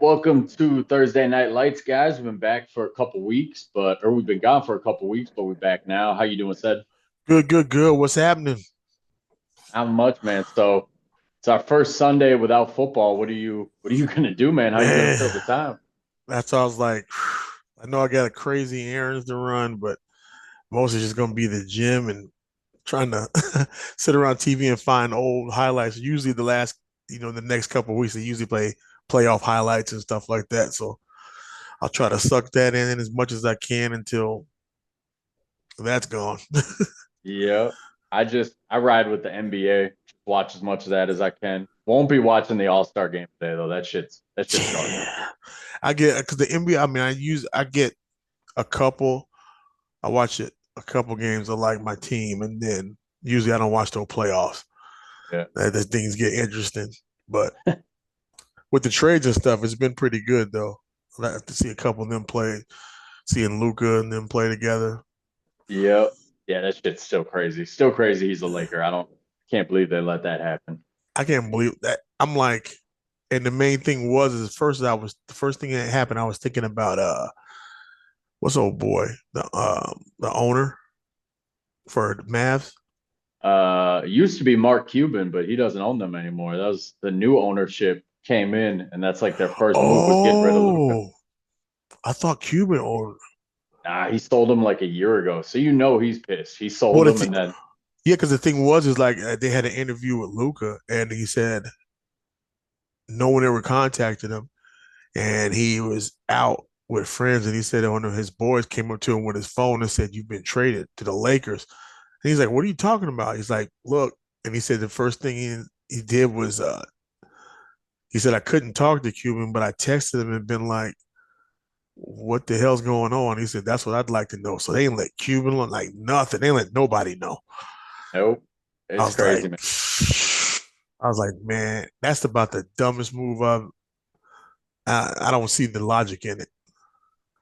Welcome to Thursday Night Lights, guys. We've been back for a couple weeks, or we've been gone for a couple weeks, but we're back now. How you doing, Sed? Good, good, good. What's happening? Not much, man. So it's our first Sunday without football. What are you gonna do, man? How are you gonna Man, fill the time? that's all I was like, I know I got a crazy errands to run, but mostly just gonna be the gym and trying to sit around TV and find old highlights. Usually the next couple of weeks they usually play playoff highlights and stuff like that. So I'll try to suck that in as much as I can until that's gone. Yeah, I ride with the NBA. Watch as much of that as I can. Won't be watching the All Star game today though. That shit's garbage. Yeah. I get because the NBA, I get a couple. I watch it a couple games of like my team, and then usually I don't watch no playoffs. Yeah. That things get interesting. But with the trades and stuff, it's been pretty good though. I have to see a couple of them play, seeing Luca and them play together. Yep. Yeah, that shit's still crazy. Still crazy he's a Laker. Can't believe they let that happen. I can't believe that. I'm like, and the main thing was is first I was the first thing that happened. I was thinking about what's old boy the owner for the Mavs. It used to be Mark Cuban, but he doesn't own them anymore. That was the new ownership came in, and that's like their first move was getting rid of Luca. Oh, I thought Cuban owned. Nah, he sold them like a year ago, so you know he's pissed. He sold Well, them, and then yeah, because the thing was is like they had an interview with Luca, and he said no one ever contacted him, and he was out with friends, and he said one of his boys came up to him with his phone and said, "You've been traded to the Lakers." And he's like, "What are you talking about?" He's like, "Look," and he said the first thing he did was he said I couldn't talk to Cuban, but I texted him and been like, "What the hell's going on?" He said, "That's what I'd like to know." So they didn't let Cuban look like nothing. They didn't let nobody know. nope, I it's was like, crazy, man. I was like, man, that's about the dumbest move I don't see the logic in it.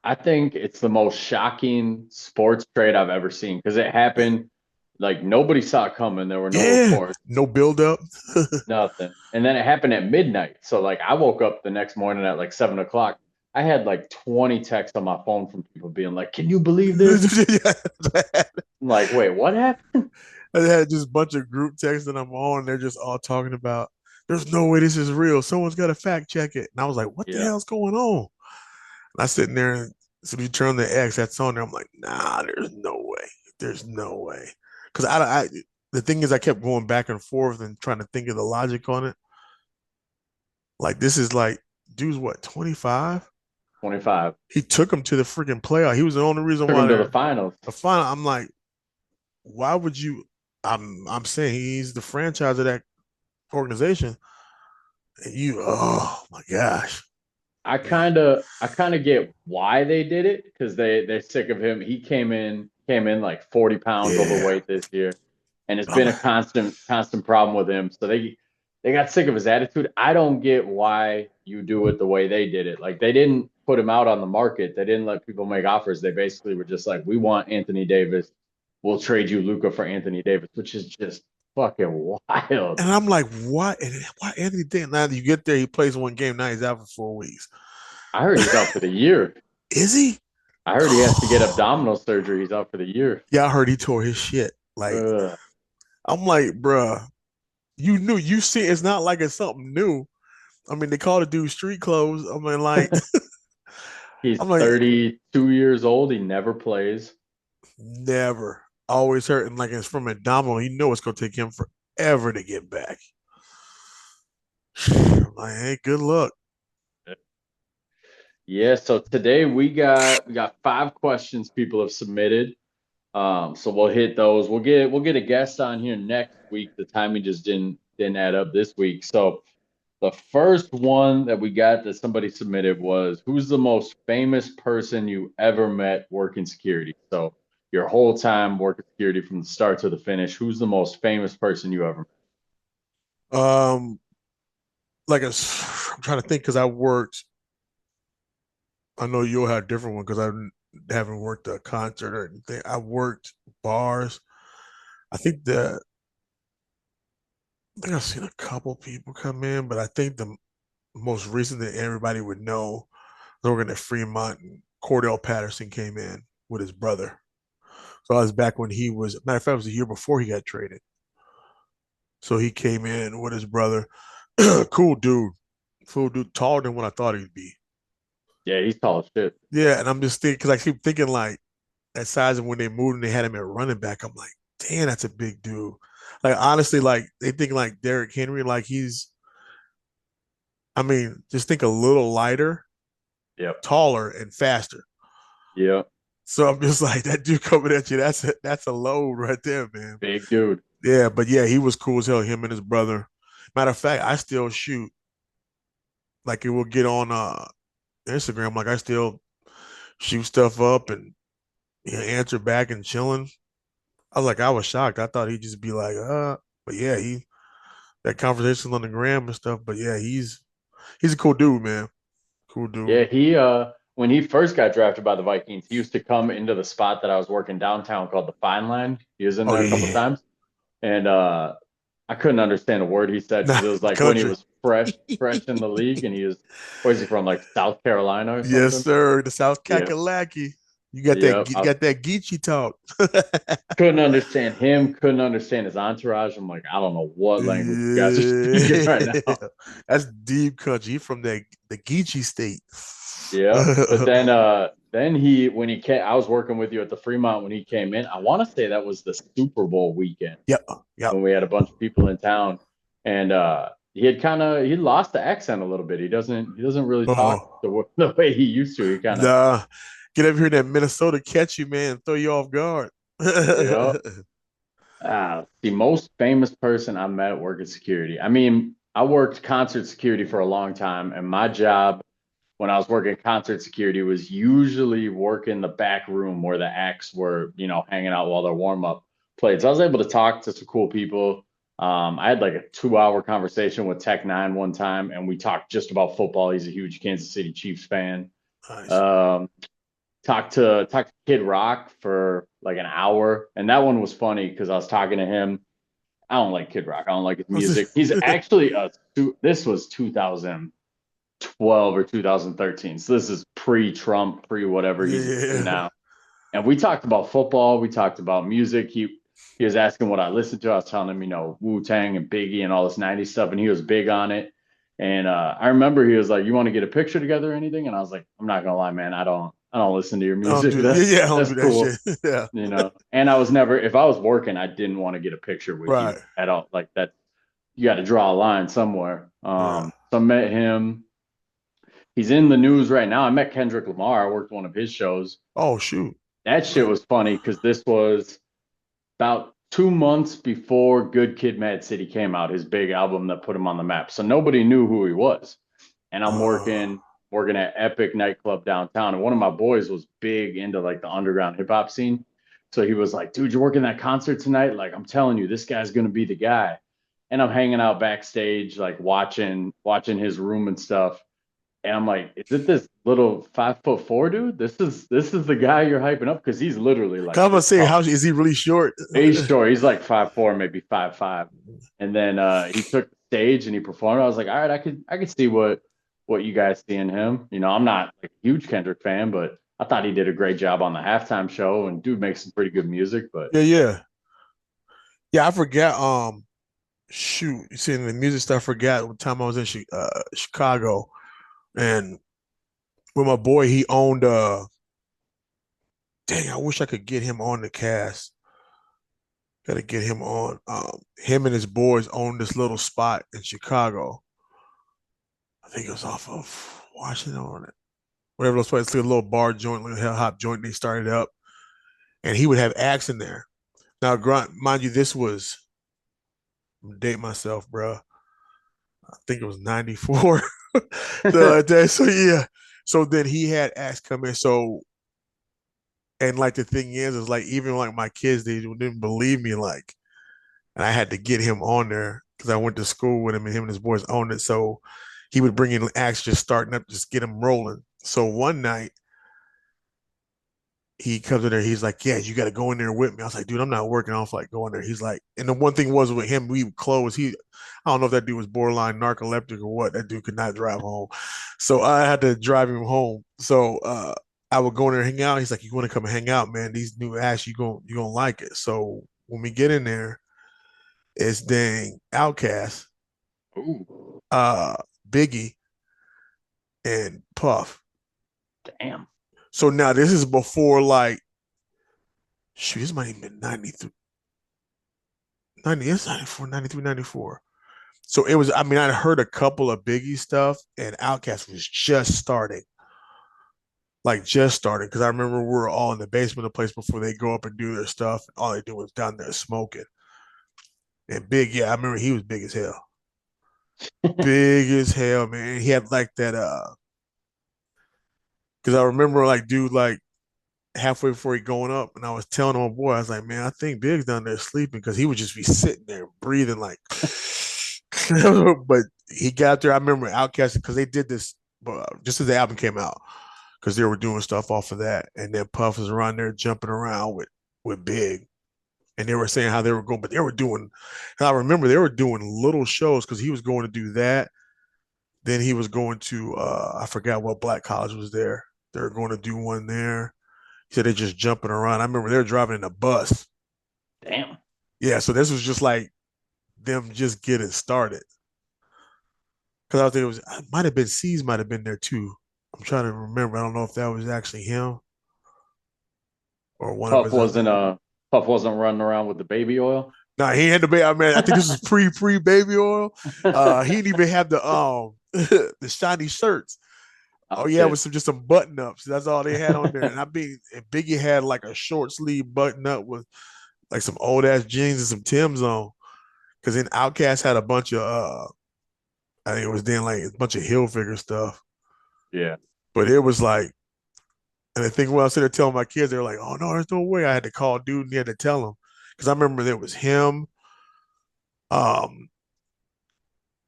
I think it's the most shocking sports trade I've ever seen because it happened like nobody saw it coming. There were no Yeah, reports. no build up. Nothing. And then it happened at midnight. So like I woke up the next morning at like 7 o'clock. I had like 20 texts on my phone from people being like, "Can you believe this?" I'm like, wait, what happened? I had just a bunch of group texts that I'm on. They're just all talking about, there's no way this is real. Someone's got to fact check it. And I was like, what the Yeah. hell's going on? And I sitting there and so you turn the X that's on there. I'm like, nah, there's no way. There's no way. Because the thing is, I kept going back and forth and trying to think of the logic on it. Like, this is like, dude's what, 25? 25. He took him to the freaking playoff. He was the only reason Took why him to the they're finals. the final. I'm like, why would you? I'm saying he's the franchise of that organization. And you, oh my gosh, I kind of get why they did it because they're sick of him. He came in like 40 pounds yeah. overweight this year, and it's But been a constant problem with him. So they got sick of his attitude. I don't get why you do it the way they did it. Like they didn't put him out on the market. They didn't let people make offers. They basically were just like, we want Anthony Davis. We'll trade you Luca for Anthony Davis, which is just fucking wild. I'm like, why? And why Anthony Davis? Now you get there, he plays one game. Now he's out for 4 weeks. I heard he's out for the year. Is he? I heard he has to get abdominal surgery. He's out for the year. Yeah, I heard he tore his shit. Like, Ugh. I'm like, bruh, you knew. You see, it's not like it's something new. I mean, they call the dude street clothes. I mean, like, He's I'm like, 32 years old. He never plays. never. Always hurting like it's from abdominal. You know it's gonna take him forever to get back. I'm like, hey, good luck. Yeah, so today we got 5 questions people have submitted. So we'll hit those. We'll get a guest on here next week. The timing just didn't add up this week. So the first one that we got that somebody submitted was who's the most famous person you ever met working security? So your whole time working security from the start to the finish, who's the most famous person you ever met? Um, like I'm trying to think because I worked. I know you'll have a different one because I haven't worked a concert or anything. I worked bars. I think I think I've seen a couple people come in, but I think the most recent that everybody would know, was working at Fremont, and Cordell Patterson came in with his brother. So I was back when he was, matter of fact, it was the year before he got traded. So he came in with his brother. Cool dude. Cool dude, taller than what I thought he'd be. Yeah, he's tall as shit. Yeah, and I'm just thinking, because I keep thinking like that size, and when they moved and they had him at running back, I'm like, damn, that's a big dude. Like honestly, like they think like Derrick Henry, like he's, I mean, just think a little lighter, Yep. taller, and faster. Yep. So I'm just like that dude coming at you. That's a load right there, man. Big dude. Yeah, but yeah, he was cool as hell. Him and his brother. Matter of fact, I still shoot. Like it will get on Instagram. Like I still shoot stuff up and answer back and chilling. I was shocked. I thought he'd just be like, but yeah, he that conversation on the gram and stuff. But yeah, he's a cool dude, man. Cool dude. Yeah, he when he first got drafted by the Vikings, he used to come into the spot that I was working downtown called the Fine Line. He was in Oh there a couple yeah, times, and I couldn't understand a word he said because not it was like when he country. was fresh in the league, and he was, where's he from, like South Carolina or Yes, something? sir. The South Yeah, Kakalaki. yeah. You I got that Geechee talk. couldn't understand him, couldn't understand his entourage. I'm like, I don't know what language you guys are speaking right Yeah. now. That's deep country. He from the Geechee state. Yeah, but then he when he came, I was working with you at the Fremont when he came in. I want to say that was the Super Bowl weekend Yep. Yep. when we had a bunch of people in town, and he lost the accent a little bit. He doesn't really talk Oh, the way he used to. He kind of nah. Get up here in that Minnesota, catch you, man, throw you off guard. yeah. The most famous person I met working security. I mean, I worked concert security for a long time, and my job when I was working concert security was usually working the back room where the acts were, hanging out while their warm up played. So I was able to talk to some cool people. I had like a 2 hour conversation with Tech Nine one time, and we talked just about football. He's a huge Kansas City Chiefs fan. Nice. Um, talked to Kid Rock for like an hour, and that one was funny because I was talking to him. I don't like Kid Rock. I don't like his music. He's actually this was 2012 or 2013. So this is pre-Trump, pre-whatever he's into Yeah. now. And we talked about football. We talked about music. He was asking what I listened to. I was telling him, Wu-Tang and Biggie and all this 90s stuff, and he was big on it. And I remember he was like, "You want to get a picture together or anything?" And I was like, "I'm not gonna lie, man. I don't listen to your I don't music. do yeah, yeah, I don't That's do that cool, shit. Yeah. And I was never, if I was working, I didn't want to get a picture with you Right. at all. Like that, you got to draw a line somewhere. Yeah. So I met him. He's in the news right now. I met Kendrick Lamar. I worked one of his shows. Oh shoot. That shit was funny because this was about 2 months before Good Kid, Mad City came out, his big album that put him on the map. So nobody knew who he was. And I'm Uh, working at Epic nightclub downtown, and one of my boys was big into like the underground hip hop scene. So he was like, "Dude, you're working that concert tonight? Like, I'm telling you, this guy's gonna be the guy." And I'm hanging out backstage, like watching his room and stuff. And I'm like, "Is it this little 5'4" dude? This is the guy you're hyping up because he's literally like come and this say, tall. how is he really short? He's short. He's like 5'4", maybe 5'5". And then he took the stage and he performed. I was like, all right, I could see what you guys see in him. I'm not like a huge Kendrick fan, but I thought he did a great job on the halftime show. And dude makes some pretty good music. But Yeah, yeah. Yeah, I forgot. Shoot, you see in the music stuff. I forgot what time I was in Chicago, and with my boy, he owned. Dang, I wish I could get him on the cast. Got to get him on. Him and his boys owned this little spot in Chicago. I think it was off of Washington on it. Whatever those places, a little bar joint, little hip hop joint. They started up, and he would have acts in there. Now, mind you, this was date myself, bro. I think it was '94. So yeah. So then he had acts come in. So and like the thing is like even like my kids, they didn't believe me. Like, and I had to get him on there because I went to school with him, and him and his boys owned it. So he would bring in acts just starting up, just get him rolling. So one night he comes in there. He's like, yeah, you got to go in there with me. I was like, dude, I'm not working. I don't feel like going there. He's like, and the one thing was with him, we would close. I don't know if that dude was borderline narcoleptic or what. That dude could not drive home. So I had to drive him home. So I would go in there and hang out. He's like, you want to come and hang out, man? These new acts, you gonna like it. So when we get in there, it's dang Outcast, Ooh, uh, Biggie, and Puff. damn. So now this is before like, shoot, this might even been 93, 90, it's 94, 93, 94. So it was, I mean, I'd heard a couple of Biggie stuff and Outkast was just starting. Like just starting. Cause I remember we were all in the basement of the place before they go up and do their stuff. And all they do was down there smoking. And Big, yeah, I remember he was big as hell. Big as hell, man. He had like that cause I remember like dude like halfway before he going up, and I was telling him, boy, I was like, man, I think Big's down there sleeping because he would just be sitting there breathing like. But he got there. I remember Outkast because they did this just as the album came out because they were doing stuff off of that, and then Puff was around there jumping around with Big, and they were saying how they were going, but they were doing. And I remember they were doing little shows because he was going to do that. Then he was going to I forgot what black college was there. They were going to do one there. He said they're just jumping around. I remember they were driving in a bus. Damn. Yeah, so this was just like them just getting started. Because I think it was, it might have been C's, might have been there too. I'm trying to remember. I don't know if that was actually him or one of Puff his other. wasn't Puff wasn't running around with the baby oil. Nah, he had the baby. I mean, I think this was pre baby oil. He didn't even have the the shiny shirts. Oh Oh yeah, shit. with some just some button ups. That's all they had on there. And I mean, and Biggie had like a short sleeve button up with like some old ass jeans and some Tims on. Because then Outkast had a bunch of I think it was then like a bunch of Hill figure stuff. Yeah. But it was like, and the thing when I was sitting there telling my kids, they were like, "Oh no, there's no way." I had to call dude and he had to tell him because I remember there was him. Um,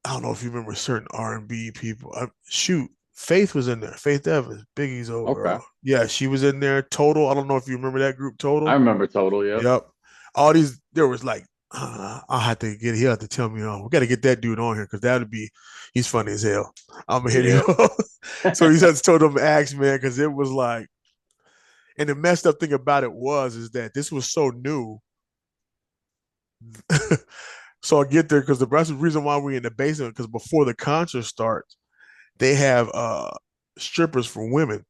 I don't know if you remember certain R&B people. Shoot, Faith was in there. Faith Evans, Biggie's old Okay. girl. Yeah, she was in there. Total. I don't know if you remember that group. I Total. remember Total. Yep. Yep. All these. There was like, I'll have to get. He'll have to tell me. We got to get that dude on here because that would be. He's funny as hell. I'm gonna hit him. Yeah. So he just told him ask man because it was like. And the messed up thing about it was is that this was so new. So I get there because that's the reason why we're in the basement because before the concert starts, they have strippers for women.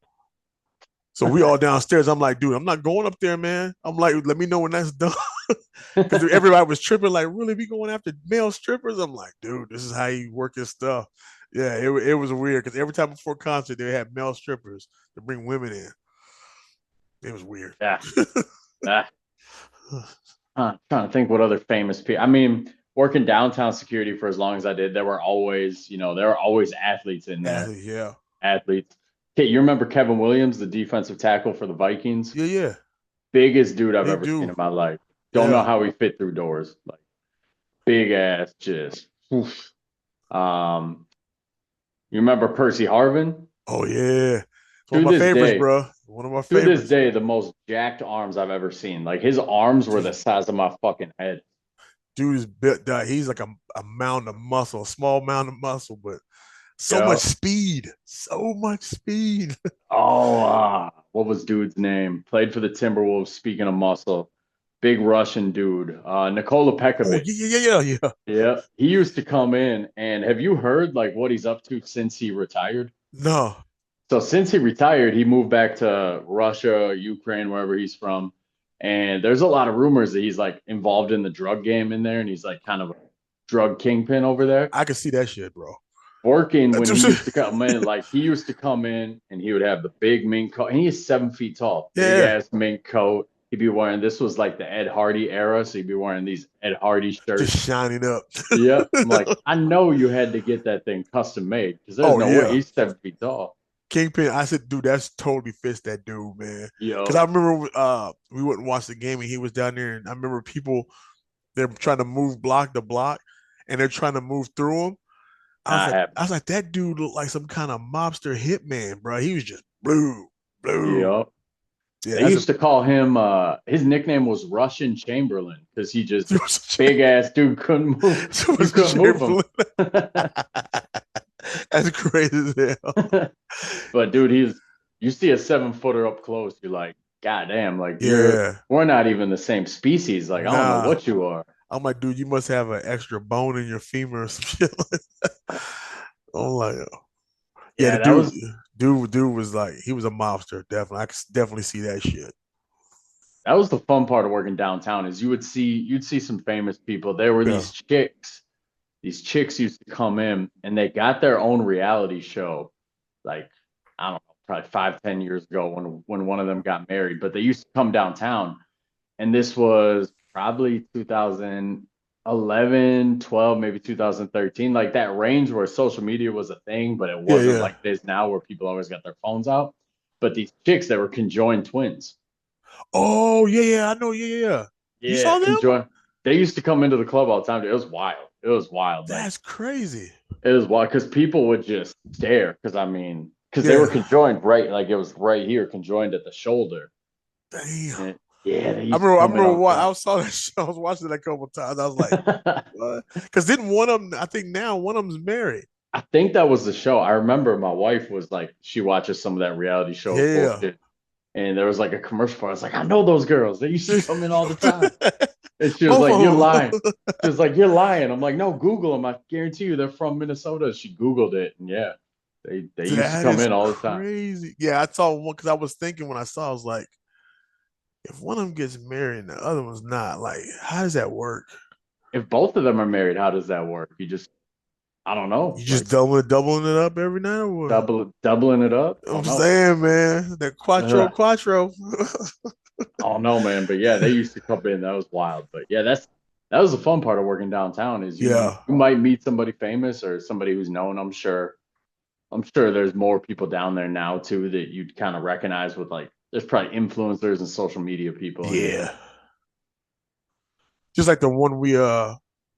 So we all downstairs. I'm like, dude, I'm not going up there, man. I'm like, let me know when that's done. Because everybody was tripping, like, really, we going after male strippers? I'm like, dude, this is how you work your stuff. Yeah, it was weird because every time before concert, they had male strippers to bring women in. It was weird. Yeah. Ah. Trying to think what other famous people. I mean, working downtown security for as long as I did, there were always, there were always athletes in there. Yeah. Athletes. Okay, you remember Kevin Williams, the defensive tackle for the Vikings? Yeah. Biggest dude I've They ever seen do. in my life. Don't know Yeah. how he fit through doors. Like big ass, just. Oof. Um, you remember Percy Harvin? Oh yeah. It's one To of my this favorites, day, bro. One of my to this favorites. day, the most jacked arms I've ever seen. Like his arms were the size of my fucking head. Dude is built. He's like a mound of muscle, a small mound of muscle, but so much Yeah. speed. So much speed. Oh, what was dude's name? Played for the Timberwolves. Speaking of muscle, big Russian dude, Nikola Oh Pekovic. yeah. Yeah, he used to come in. And have you heard like what he's up to since he retired? No. So since he retired, he moved back to Russia, Ukraine, wherever he's from. And there's a lot of rumors that he's like involved in the drug game in there, and he's like kind of a drug kingpin over there. I can see that shit, bro. Working when he used to come in, like he used to come in and he would have the big mink coat. And he's 7 feet tall, big Yeah. ass mink coat. He'd be wearing this was like the Ed Hardy era, so he'd be wearing these Ed Hardy shirts. Just shining up. Yep. I'm like, I know you had to get that thing custom made because there's Oh no way yeah. he's 7 feet tall. Kingpin, I said, dude, that's totally fits that dude, man. Because I Yo. remember we wouldn't watch the game and he was down there, and I remember people they're trying to move block to block, and they're trying to move through him. I have. I was like, that dude looked like some kind of mobster hitman, bro. He was just blue, blue. Yep. Yeah, They used to call him. His nickname was Russian Chamberlain because he just big ass dude couldn't move. You couldn't move him. That's crazy as hell. But dude, you see a 7-footer up close, you're like, God damn, like Yeah. we're not even the same species. Like I don't know Nah. what you are. I'm like, dude, you must have an extra bone in your femur or some shit like that. I'm like, yeah, Yeah, the that was dude was like, he was a mobster. Definitely, I could definitely see that shit. the fun part of working downtown is you'd see some famous people. There were Yeah, these chicks. These chicks used to come in and they got their own reality show. Like I don't know, probably 5, 10 years ago when one of them got married. But they used to come downtown, and this was probably 2011, 12, maybe 2013, like that range where social media was a thing, but it yeah, wasn't yeah. like this now where people always got their phones out. But these chicks that were conjoined twins. Oh, yeah, yeah. I know. Yeah, yeah, yeah. You Yeah, saw them? conjoined. They used to come into the club all the time. It was wild. It was wild. Like That's crazy. it was wild because people would just stare. Because I mean, because they were Yeah. conjoined right, like it was right here, conjoined at the shoulder. Damn. And yeah, they I used to remember. I come in remember all what the I saw that show. I was watching it a couple of times. I was like, time. what? Because didn't one of them? I think now one of them's married. I think that was the show. I remember my wife was like, she watches some of that reality show Yeah. bullshit. And there was like a commercial for it. I was like, I know those girls. They used to come in all the time. And she was Both like, You're of lying. them. She was like, You're lying. I'm like, No, Google them. I guarantee you they're from Minnesota. She Googled it. And yeah, they used to That come is in all the time. crazy. Yeah, I saw one because I was thinking when I saw, I was like, if one of them gets married and the other one's not, like, how does that work? If both of them are married, how does that work? You just, I don't know, You just like doubling it up every night or what? doubling it up. I I'm don't know. saying, man, that I quattro. don't know, man. But yeah, they used to come in. That was wild. But yeah, that was the fun part of working downtown is Yeah, you might meet somebody famous or somebody who's known. I'm sure there's more people down there now too that you'd kind of recognize with like there's probably influencers and social media people in there. yeah. Just like the one we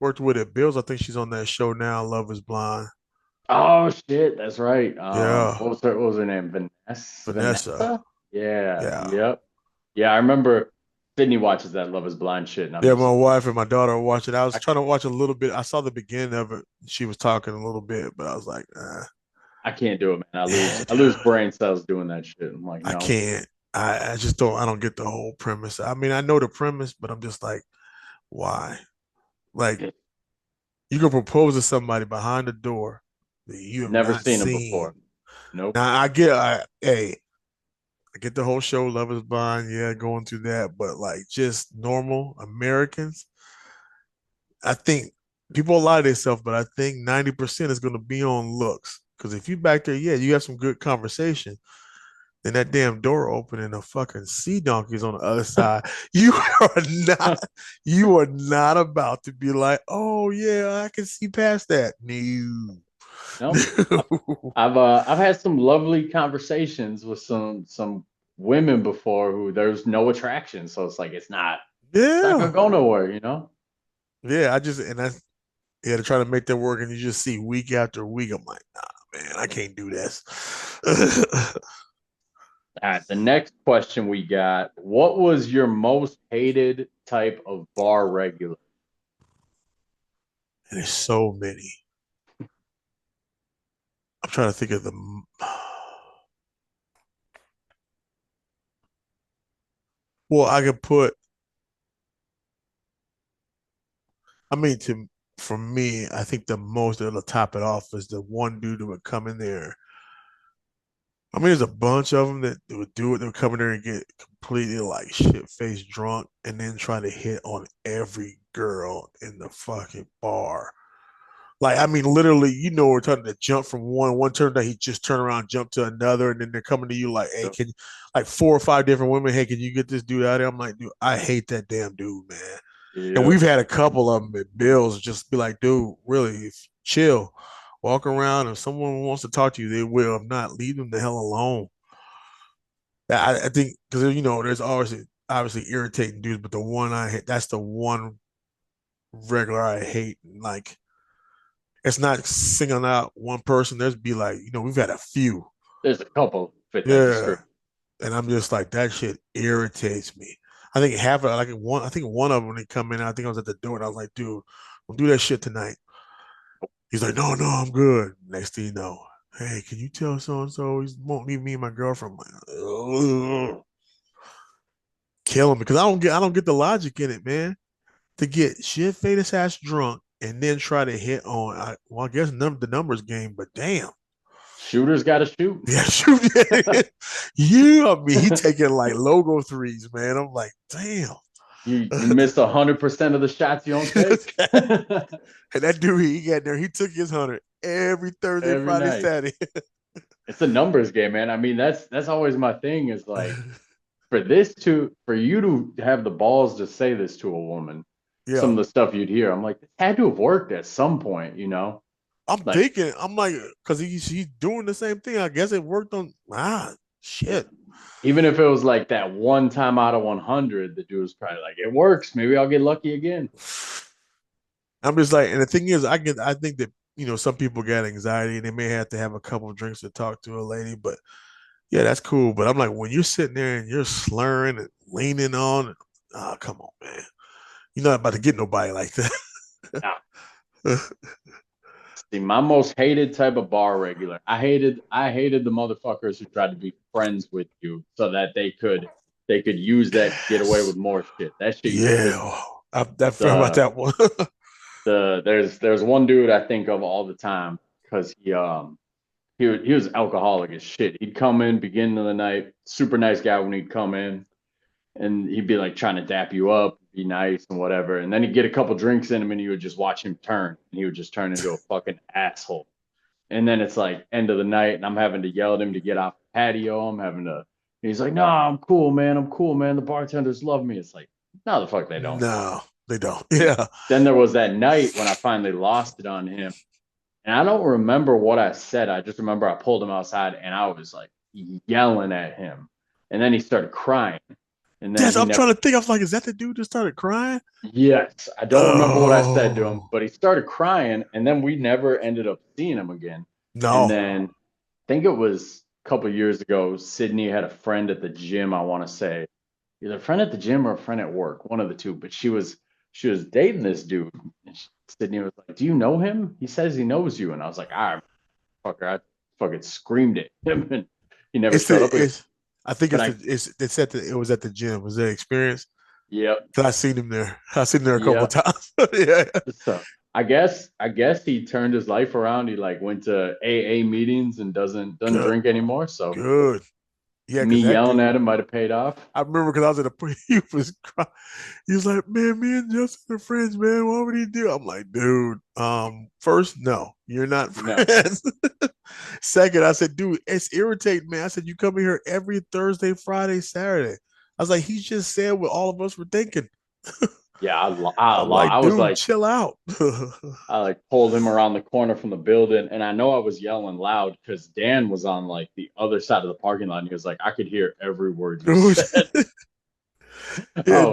worked with at Bills. I think she's on that show now, Love is Blind. Oh shit, that's right. Yeah, What was her name? Vanessa. Vanessa. Vanessa? Yeah. Yeah. Yep. Yeah, I remember Sydney watches that Love is Blind shit, and I'm Yeah, just my wife and my daughter were watching. I was I, trying to watch a little bit. I saw the beginning of it. She was talking a little bit, but I was like, I can't do it, man. yeah, I lose brain cells doing that shit. I'm like, I no. can't. I just don't. I don't get the whole premise. I mean, I know the premise, but I'm just like, why? Like, you can propose to somebody behind the door that you have Never not seen him before. seen. Nope. Now, hey, I get the whole show, Love is Blind, yeah, going through that, but like just normal Americans, I think people lie to themselves, but I think 90% is going to be on looks. Because if you back there, yeah, you have some good conversation. Then that damn door open and a fucking sea donkey's on the other side. You are not, you are not about to be like, oh yeah, I can see past that. No. No. I've had some lovely conversations with some women before who there's no attraction, so it's like it's not gonna Yeah. go nowhere, you know. Yeah. That's, yeah, to try to make that work and you just see week after week. I'm like, nah, man, I can't do this. All right, the next question we got: What was your most hated type of bar regular? And there's so many. I'm trying to think of the. Well, I could put. I mean, to for me, I think the most that'll top it off is the one dude that would come in there. I mean, there's a bunch of them that would do it. They would come in there and get completely like shit faced drunk, and then try to hit on every girl in the fucking bar. Like, I mean, literally, we're talking to jump from one turn that he just turn around, jump to another, and then they're coming to you like, hey, can like 4 or 5 different women, hey, can you get this dude out of there? I'm like, dude, I hate that damn dude, man. And Yep. we've had a couple of them at Bills just be like, dude, really, chill, walk around. If someone wants to talk to you, they will. If not, leave them the hell alone. I think because there's obviously irritating dudes, but the one I hate, that's the one regular I hate. Like, it's not singling out one person. There's be like, we've had a few. There's a couple fit that Yeah. description. And I'm just like, that shit irritates me. I think half of like one, I think one of them when they come in, I think I was at the door and I was like, dude, we'll do that shit tonight. He's like, no, I'm good. Next thing you know, hey, can you tell so and so he won't leave me and my girlfriend? I'm like, ugh. Kill him because I don't get the logic in it, man. To get shit famous ass drunk and then try to hit on well, I guess the numbers game, but damn. Shooters got to shoot. Yeah, shoot. You, I mean, he taking like logo threes, man. I'm like, damn. You miss 100% of the shots you don't take. And that dude, he got there. He took his 100 every Thursday, Every Friday, night. Saturday. It's a numbers game, man. I mean, that's always my thing is like for you to have the balls to say this to a woman, some Yeah, of the stuff you'd hear, I'm like, it had to have worked at some point, you know? I'm Like, thinking, I'm like, because he's doing the same thing. I guess it worked on shit. even if it was like that one time out of 100, the dude was probably like, it works. Maybe I'll get lucky again. I'm just like, and the thing is, I think that some people get anxiety and they may have to have a couple of drinks to talk to a lady, but yeah, that's cool. But I'm like, when you're sitting there and you're slurring and leaning on, come on, man, you're not about to get nobody like that. Now, see, my most hated type of bar regular. I hated the motherfuckers who tried to be friends with you so that they could use that to get away with more shit. That shit used to piss me Yeah, off. I felt about The that one. there's one dude I think of all the time because he was alcoholic as shit. He'd come in beginning of the night, super nice guy when he'd come in, and he'd be like trying to dap you up, be nice and whatever. And then he'd get a couple drinks in him, and you would just watch him turn, and he would just turn into a fucking asshole. And then it's like end of the night, and I'm having to yell at him to get off the patio. I'm having to. He's like, "No, I'm cool, man. I'm cool, man. The bartenders love me." It's like, no, the fuck they don't. No, they don't. Yeah, Then there was that night when I finally lost it on him, and I don't remember what I said. I just remember I pulled him outside, and I was like yelling at him, and then he started crying, and then yes. he I'm never. trying to think. I was like, is that the dude that started crying? Yes, I don't remember what I said to him, Oh but he started crying, and then we never ended up seeing him again. And no, then I think it was a couple of years ago, Sydney had a friend at the gym, I want to say. Either a friend at the gym or a friend at work, one of the two. But she was dating this dude. And Sydney was like, "Do you know him? He says he knows you." And I was like, "Ah, fucker!" I fucking screamed at him, and he never it's showed the up again. it's. I think But I, it was at the gym. Was that experience? yep, 'Cause I seen him there. I seen him there a couple of yep. times. Yeah. So I guess he turned his life around. He like went to AA meetings and doesn't Good. drink anymore. So Good. Yeah, me because that yelling dude, at him might have paid off. I remember because I was at a point, he was crying. He was like, man, me and Justin are friends, man. What would he do? I'm like, dude, first, no, you're not No, friends. Second, I said, dude, it's irritating, man. I said, you come here every Thursday, Friday, Saturday. I was like, he just said what all of us were thinking. yeah, I'm like, I was dude, like chill out. I like pulled him around the corner from the building, and I know I was yelling loud because Dan was on like the other side of the parking lot, and he was like, I could hear every word you Dude, said. yeah,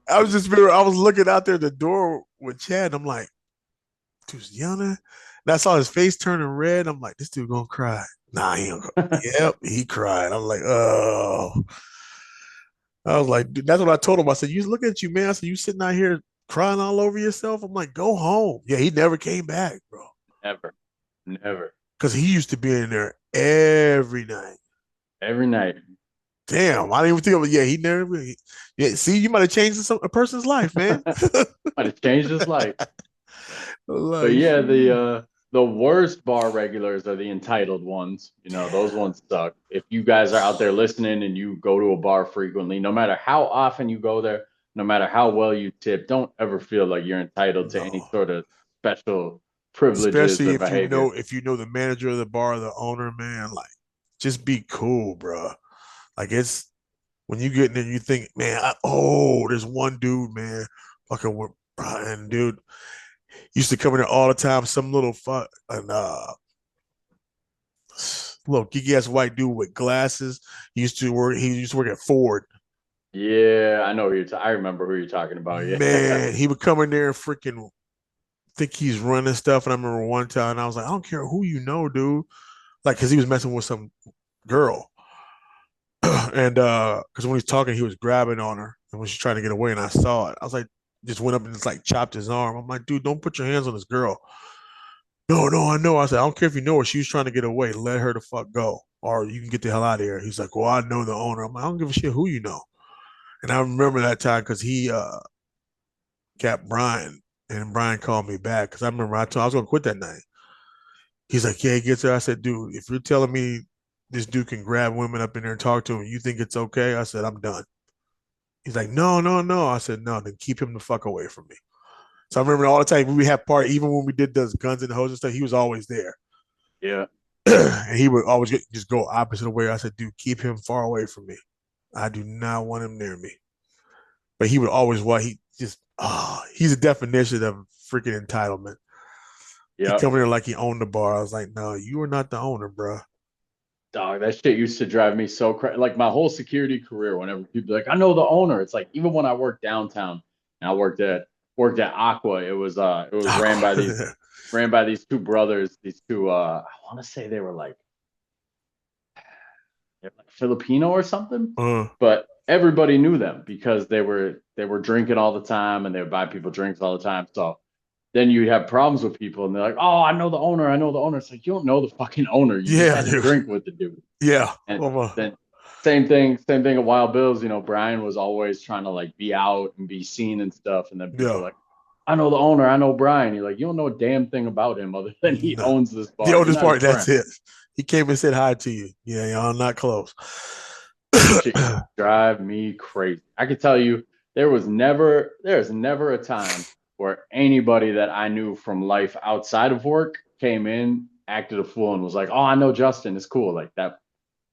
I was dude. I was looking out there at the door with Chad. And I'm like, dude's yelling. And I saw his face turning red. I'm like, this dude gonna cry. Nah, he ain't gonna. Yep, he cried. I'm like, oh. I was like, dude, that's what I told him. I said, you look at you, man. I said, you sitting out here crying all over yourself. I'm like, go home. Yeah, he never came back, bro. never, never, Because he used to be in there every night. every night. Damn, I didn't even think of it. Yeah, he never. Yeah, see, you might have changed a person's life, man. Might have changed his life. But Like, yeah, shit. the worst bar regulars are the entitled ones. You know, those ones suck. If you guys are out there listening and you go to a bar frequently, no matter how often you go there, no matter how well you tip, don't ever feel like you're entitled to any No. sort of special privileges Especially or behavior. if you know the manager of the bar, the owner, man, like just be cool, bro. Like it's when you get in there, you think, man, there's one dude, man, fucking with Brian, dude, used to come in there all the time. Some little fuck and little geeky ass white dude with glasses. He used to work at Ford. Yeah, I know who I remember who you're talking about. Yeah. Man, he would come in there and freaking think he's running stuff. And I remember one time I was like, I don't care who you know, dude. Like, cause he was messing with some girl. And because when he's talking, he was grabbing on her, and when she's trying to get away, and I saw it, I was like, just went up and just like chopped his arm. I'm like, dude, don't put your hands on this girl. No, no, I know. I said, I don't care if you know her. She was trying to get away. Let her the fuck go, or you can get the hell out of here. He's like, well, I know the owner. I'm like, I don't give a shit who you know. And I remember that time because he got Brian, and Brian called me back because I remember I told I was gonna quit that night. He's like, yeah, he gets there. I said, dude, if you're telling me this dude can grab women up in there and talk to him, you think it's okay? I said, I'm done. He's like, no, no, no. I said, no, then keep him the fuck away from me. So I remember all the time we had part, even when we did those guns and hoses stuff, he was always there. Yeah. And he would always just go opposite way. I said, dude, keep him far away from me. I do not want him near me. But he would always he just he's a definition of freaking entitlement. He Yep. come in there like he owned the bar. I was like, no, you are not the owner, bro. Dog, that shit used to drive me so crazy. Like my whole security career, whenever people are like, I know the owner. It's like even when I worked downtown and I worked at Aqua, it was ran by these two brothers, these two I want to say they were like Filipino or something, uh, but everybody knew them because they were drinking all the time and they would buy people drinks all the time. So then you have problems with people and they're like, "Oh, I know the owner. I know the owner." It's like you don't know the fucking owner. You just yeah, had to dude. drink with the dude. Yeah. And then same thing at Wild Bills. Brian was always trying to like be out and be seen and stuff. And then people Yeah. are like, I know the owner, I know Brian. You're like, you don't know a damn thing about him other than he No. owns this The bar. You're oldest not his part, that's friend. it. He came and said hi to you. Yeah, y'all not close. That shit used to drive me crazy. I could tell you there is never a time where anybody that I knew from life outside of work came in, acted a fool, and was like, "Oh, I know Justin. It's cool." Like that.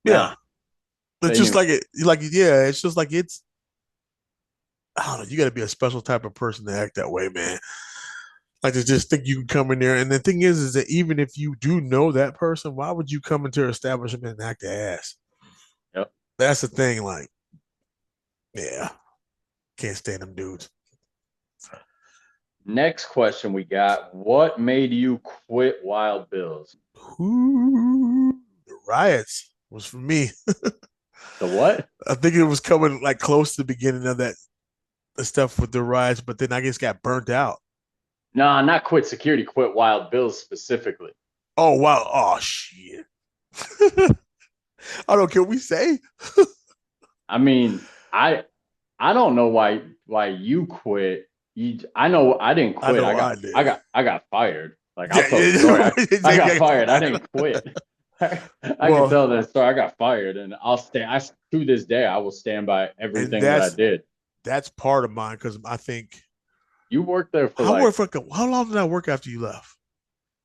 Yeah. Nah, It's they just knew. like yeah, it's just like I don't know, you gotta be a special type of person to act that way, man. Like to just think you can come in there. And the thing is that even if you do know that person, why would you come into an establishment and act the ass? Yep. That's the thing. Like, yeah, can't stand them dudes. Next question we got. What made you quit Wild Bills? Ooh, the riots was for me. The what? I think it was coming like close to the beginning of that the stuff with the riots, but then I guess got burnt out. Nah, not quit security, quit Wild Bills specifically. Oh wow! Oh shit! I don't care. We say I mean, I don't know why you quit. I know I didn't I quit. know I I got did. I got I got fired. Like I'll Yeah, tell the story. yeah, I got fired. I didn't quit. I can well, tell that story. I got fired, and I'll stay. To this day, I will stand by and everything that I did. that's part of mine because I think You worked there for I like worked for how long did I work after you left?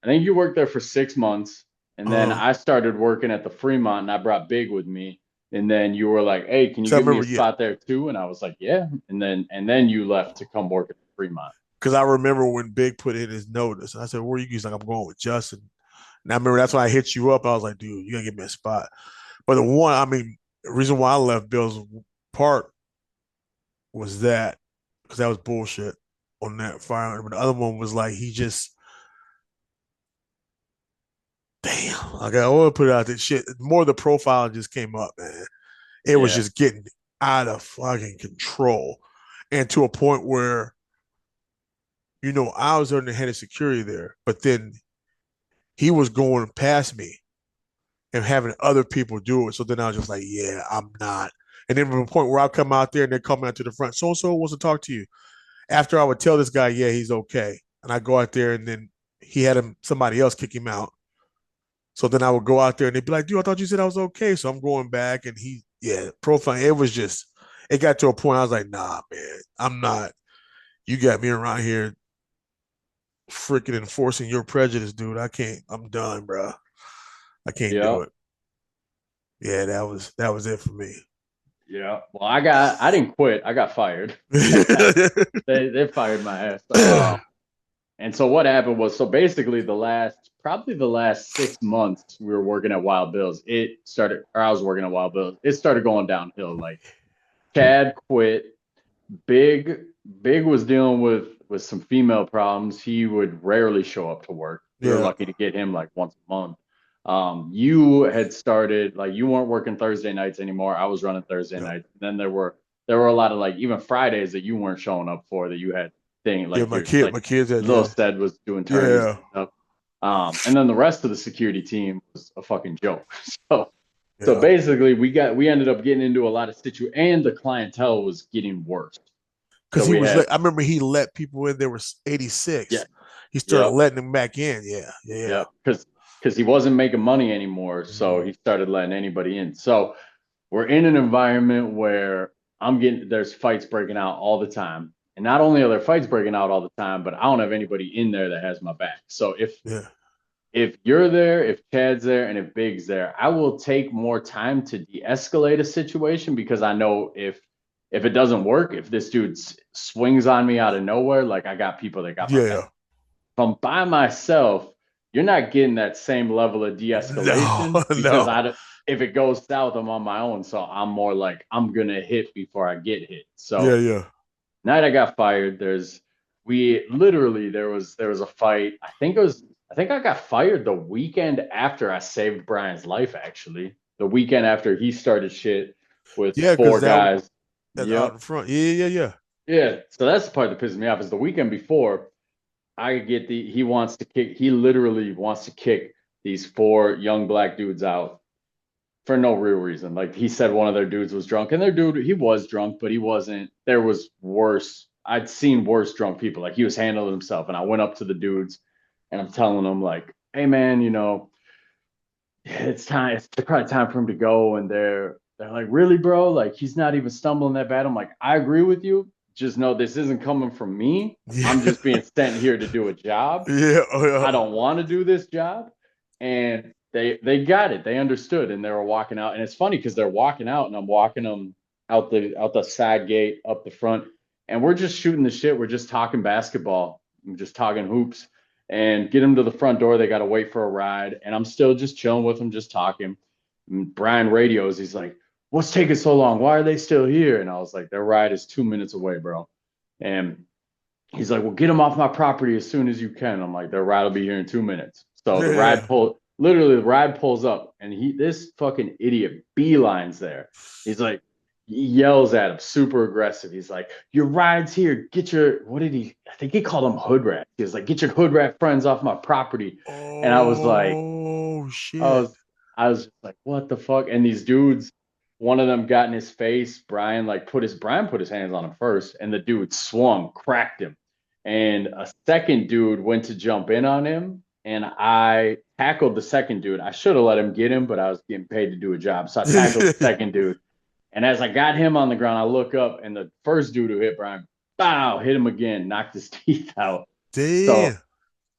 I think you worked there for 6 months, and then Uh, I started working at the Fremont, and I brought Big with me. And then you were like, "Hey, can you so I give me a remember, yeah, spot there too?" And I was like, "Yeah." And then you left to come work at the Fremont. because I remember when Big put in his notice, and I said, "Where are you?" He's like, "I'm going with Justin." And I remember that's why I hit you up. I was like, "Dude, you gotta give me a spot." But the one, I mean, the reason why I left Bill's part was that because that was bullshit on that fire. But the other one was like he just damn. Like I want to put it out that shit. More the profile just came up, man. It was Yeah, just getting out of fucking control, and to a point where I was under the head of security there, but then he was going past me and having other people do it. So then I was just like, yeah, I'm not. And then from the point where I come out there and they come out to the front, so and so wants to talk to you. After I would tell this guy, yeah, he's okay, and I go out there and then he had somebody else kick him out. So then I would go out there and they'd be like, dude, I thought you said I was okay. So I'm going back and profile. It was just, it got to a point I was like, nah, man, I'm not. You got me around here freaking enforcing your prejudice, dude. I can't. I'm done, bro. I can't yeah, do it. Yeah, that was it for me. yeah. Well, I didn't quit. I got fired. They fired my ass. And so what happened was, so basically probably the last 6 months we were working at Wild Bills. I was working at Wild Bills. It started going downhill. Like Chad quit. Big Big was dealing with some female problems. He would rarely show up to work. We were Yeah. lucky to get him like once a month. You had started like you weren't working Thursday nights anymore. I was running Thursday Yeah. nights. Then there were a lot of like even Fridays that you weren't showing up for that you had thing Yeah, like your like my kids had, little yeah. said was doing tourneys Yeah. and stuff. And then the rest of the security team was a fucking joke. So so Yeah. basically we ended up getting into a lot of and the clientele was getting worse. Because So we had I remember he let people in. There was yeah, 86. He started yep. letting them back in. Yeah. Yeah. Yep, because he wasn't making money anymore, so Mhm. he started letting anybody in. So we're in an environment where there's fights breaking out all the time, and not only are there fights breaking out all the time, but I don't have anybody in there that has my back. So Yeah. if you're there, if Chad's there, and if Big's there, I will take more time to de-escalate a situation because I know if it doesn't work, if this dude swings on me out of nowhere, like I got people that got my back. Yeah. If I'm by myself, you're not getting that same level of No, de-escalation because no. if it goes south, I'm on my own. So I'm more like I'm gonna hit before I get hit. Yeah. So Yeah. night I got fired. We literally there was a fight. I think I got fired the weekend after I saved Brian's life. Actually, the weekend after he started shit with Yeah. four Because guys. that out Yep. in front. Yeah. Yeah. Yeah. Yeah. So that's the part that pisses me off is the weekend before he literally wants to kick these four young black dudes out for no real reason. Like he said one of their dudes was drunk and their dude, he was drunk, but he wasn't, there was worse. I'd seen worse drunk people. Like he was handling himself. And I went up to the dudes and I'm telling them like, hey man, it's time, it's probably time for him to go. And they're like, really, bro? Like he's not even stumbling that bad. I'm like, I agree with you. Just know this isn't coming from me. I'm Yeah. just being sent here to do a job. Yeah. Oh, I yeah. don't want to do this job. And they got it. They understood and they were walking out. And it's funny because they're walking out and I'm walking them out the side gate, up the front, and we're just shooting the shit. We're just talking basketball. I'm just talking hoops and get them to the front door. They got to wait for a ride. And I'm still just chilling with them, just talking. And Brian radios, he's like, what's taking so long? Why are they still here? And I was like, their ride is 2 minutes away, bro. And he's like, well, get them off my property as soon as you can. I'm like, their ride will be here in 2 minutes. So Yeah. the ride pulls up and this fucking idiot beelines there. He's like, he yells at him super aggressive. He's like, your ride's here. I think he called them hood rat. He was like, get your hood rat friends off my property. And I was like, Oh I shit. was, I was just like, what the fuck? And these dudes, one of them got in his face. Brian put his hands on him first, and the dude swung, cracked him. And a second dude went to jump in on him, and I tackled the second dude. I should have let him get him, but I was getting paid to do a job. So I tackled the second dude. And as I got him on the ground, I look up, and the first dude who hit Brian, bow, hit him again, knocked his teeth out. So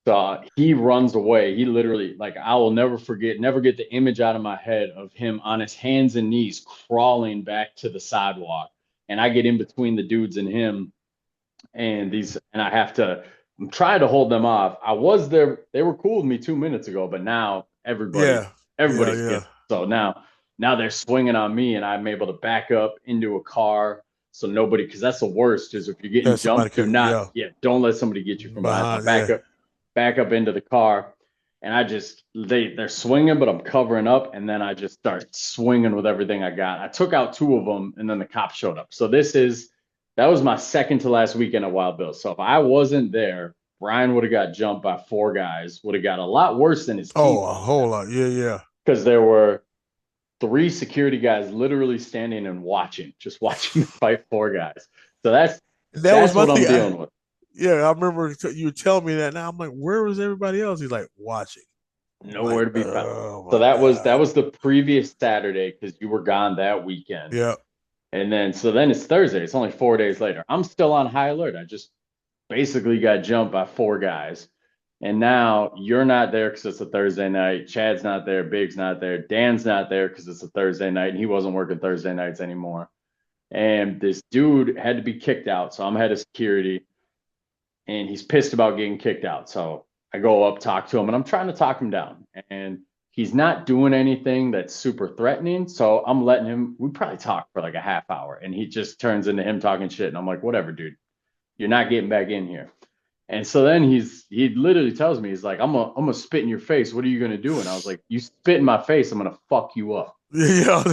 Damn. he runs away. He literally, like, I will never get the image out of my head of him on his hands and knees crawling back to the sidewalk. And I get in between the dudes and him, and I have to, I'm trying to hold them off. I was there, they were cool with me 2 minutes ago, but now Yeah. Yeah. everybody's Yeah. getting, so now they're swinging on me, and I'm able to back up into a car. So nobody, because that's the worst is if you're getting Yeah. Somebody jumped, could. Yeah. don't let somebody get you from behind. So I Behind. Yeah. back up into the car, and they're swinging, but I'm covering up, and then I just start swinging with everything I got. I took out two of them, and then the cops showed up. So that was my second to last weekend at Wild Bill. So if I wasn't there, Brian would have got jumped by four guys, would have got a lot worse than his Oh, teeth a would whole lot. Yeah. Yeah. because there were three security guys literally standing and watching, just watching me fight four guys. So That was that's my what I'm thing. dealing with. Yeah, I remember you were telling me that. Now I'm like, where was everybody else? He's like, watching. I'm like, Nowhere to be found. oh So my that God. was the previous Saturday because you were gone that weekend. Yeah. And then it's Thursday. It's only 4 days later. I'm still on high alert. I just basically got jumped by four guys. And now you're not there because it's a Thursday night. Chad's not there. Big's not there. Dan's not there because it's a Thursday night and he wasn't working Thursday nights anymore. And this dude had to be kicked out. So I'm head of security and he's pissed about getting kicked out. So I go up, talk to him, and I'm trying to talk him down. And he's not doing anything that's super threatening. So I'm letting him, we probably talk for like a half hour. And he just turns into him talking shit. And I'm like, whatever, dude, you're not getting back in here. And so then he literally tells me, he's like, I'm gonna spit in your face. What are you gonna do? And I was like, you spit in my face, I'm gonna fuck you up. Yeah,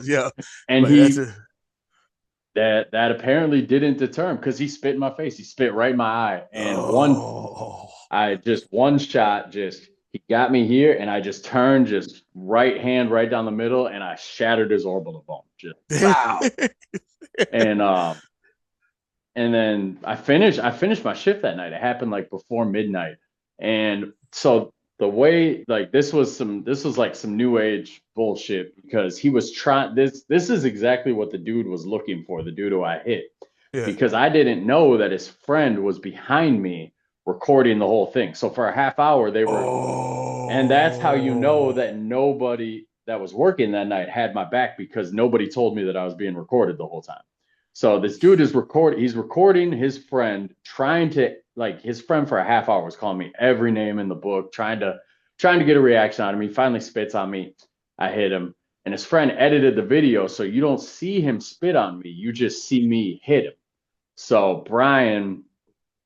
yeah. And Like that's he it. that apparently didn't deter him because he spit in my face. He spit right in my eye. And Oh, I just one shot, just he got me here, and I just turned, just right hand right down the middle, and I shattered his orbital bone. Just wow. And and then I finished my shift that night. It happened like before midnight. And so the way, like, this was like some new age bullshit, because he was trying, this is exactly what the dude was looking for, the dude who I hit, yeah. because I didn't know that his friend was behind me recording the whole thing. So for a half hour they were, and that's how you know Oh, that nobody that was working that night had my back, because nobody told me that I was being recorded the whole time. So this dude is he's recording his friend, trying to, like, his friend for a half hour was calling me every name in the book, trying to get a reaction out of me. Finally spits on me. I hit him. And his friend edited the video, so you don't see him spit on me. You just see me hit him. So Brian,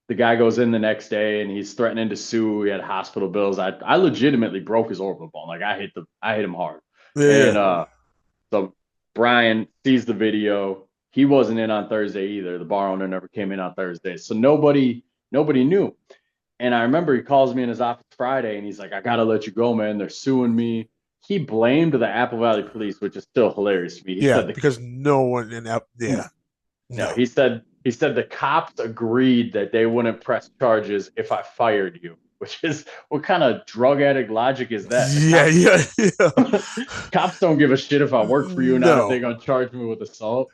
the guy, goes in the next day and he's threatening to sue. He had hospital bills. I legitimately broke his orbital bone. Like, I hit him hard. And yeah. so Brian sees the video. He wasn't in on Thursday either. The bar owner never came in on Thursday. So nobody knew. And I remember he calls me in his office Friday and he's like, I gotta let you go, man. They're suing me. He blamed the Apple Valley police, which is still hilarious to me. He Yeah, said because no one in that, no, yeah, no, no. he said the cops agreed that they wouldn't press charges if I fired you, which is, what kind of drug addict logic is that? The Yeah, cops yeah, yeah. cops don't give a shit if I work for you, not if they're No. gonna charge me with assault.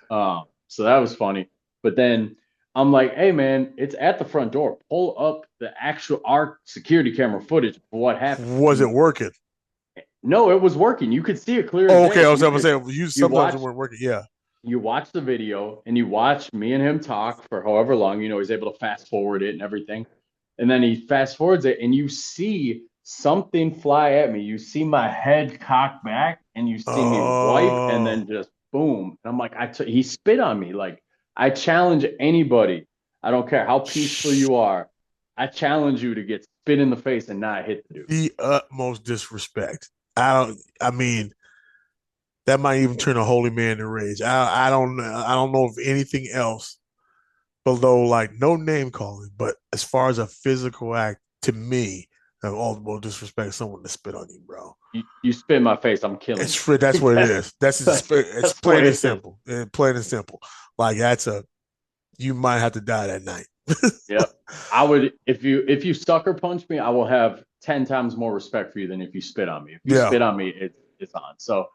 So that was funny. But then I'm like, hey man, it's at the front door. Pull up the actual our security camera footage of what happened. Was it working? No, it was working. You could see it clear as Oh, day. okay. I was You gonna could say you you sometimes it watch weren't working. Yeah. you watch the video and you watch me and him talk for however long. He's able to fast forward it and everything. And then he fast forwards it and you see something fly at me. You see my head cock back and you see me wipe and Oh, then just boom. And I'm like, he spit on me. Like, I challenge anybody. I don't care how peaceful you are. I challenge you to get spit in the face and not hit the dude. the utmost disrespect. I mean, that might even turn a holy man to rage. I don't know. I don't know of anything else below like no name calling, but as far as a physical act, to me, of ultimate disrespect, someone to spit on you, bro. You spit in my face, I'm killing It's you. free. That's Like what it that. is. It's That's the way plain and it is. simple. Plain and simple. Like that's a you might have to die that night. Yeah. I would, if you sucker punch me, I will have 10 times more respect for you than if you spit on me. If you Yeah. spit on me, it's on. So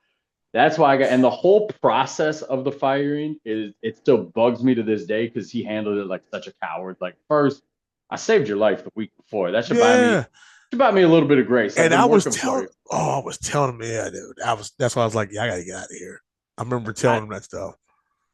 that's why I got, and the whole process of the firing is, it still bugs me to this day because he handled it like such a coward. Like, first, I saved your life the week before. That Yeah. should buy me a little bit of grace. I've And been working for you. I was telling him, yeah, dude. That's why I was like, yeah, I gotta get out of here. I remember I, telling him that stuff.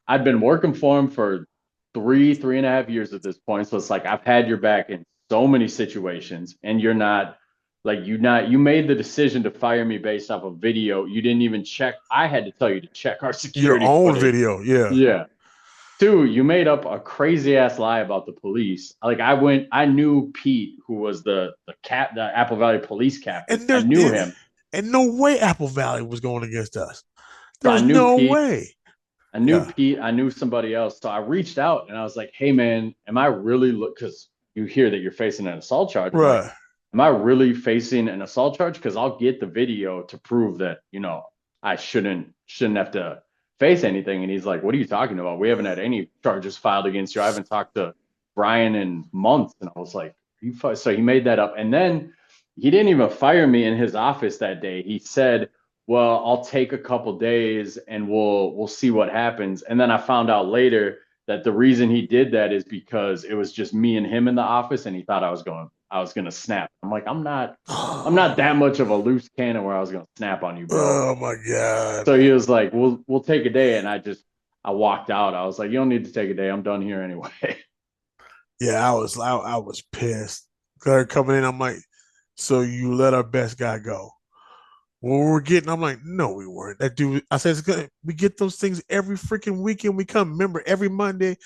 I've been working for him for 3.5 years at this point. So it's like, I've had your back in so many situations, and you're not, like, you made the decision to fire me based off of video. You didn't even check. I had to tell you to check our Your security own footage. video, yeah. Yeah. Two, you made up a crazy ass lie about the police. Like, I knew Pete, who was the Apple Valley police captain. And I there's knew him. and no way Apple Valley was going against us. So I There's knew no Pete. way. I knew Yeah. Pete. I knew somebody else. So I reached out and I was like, hey man, am I really because you hear that you're facing an assault charge. I'm like, Right. am I really facing an assault charge? Because I'll get the video to prove that, I shouldn't have to face anything. And he's like, what are you talking about? We haven't had any charges filed against you. I haven't talked to Brian in months. And I was like, so he made that up. And then he didn't even fire me in his office that day. He said, well, I'll take a couple days and we'll see what happens. And then I found out later that the reason he did that is because it was just me and him in the office, and he thought I was gonna snap. I'm like, I'm not that much of a loose cannon where I was gonna snap on you, bro. Oh my God. So he was like, we'll take a day, and I walked out. I was like, you don't need to take a day. I'm done here anyway. Yeah, I was pissed. They're coming in. I'm like, so you let our best guy go. Well, we're getting, I'm like, no, we weren't. That dude, I said, we get those things every freaking weekend we come. Remember, every Monday,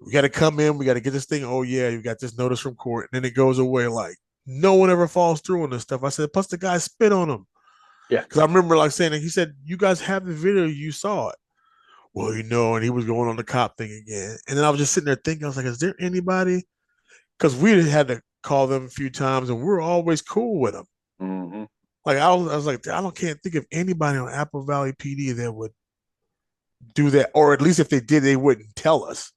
We got to come in. We got to get this thing. Oh yeah, you got this notice from court, and then it goes away. Like no one ever falls through on this stuff. I said, plus the guy spit on him Yeah. because I remember like saying, he said, "You guys have the video. You saw it." Well, and he was going on the cop thing again, and then I was just sitting there thinking, I was like, "Is there anybody?" Because we had to call them a few times, and we're always cool with them. Mm-hmm. Like I was like, can't think of anybody on Apple Valley PD that would do that, or at least if they did, they wouldn't tell us.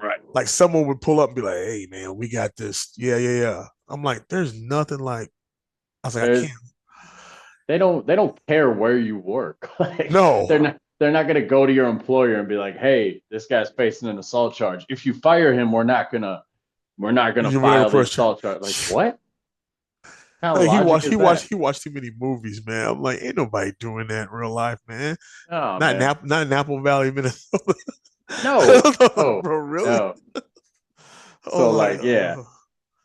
Right. Like someone would pull up and be like, "Hey, man, we got this." Yeah, yeah, yeah. I'm like, there's nothing like. I was like, I There's can't. they don't care where you work. Like No, they're not gonna go to your employer and be like, hey, this guy's facing an assault charge. If you fire him, we're not gonna you never file the press. assault charge. Like what kind of Like logic is that? he watched too many movies, man. I'm like, ain't nobody doing that in real life, man. Oh man. Not in Apple Valley, Minnesota. No. Oh Bro, really? no. I was So like, like, yeah,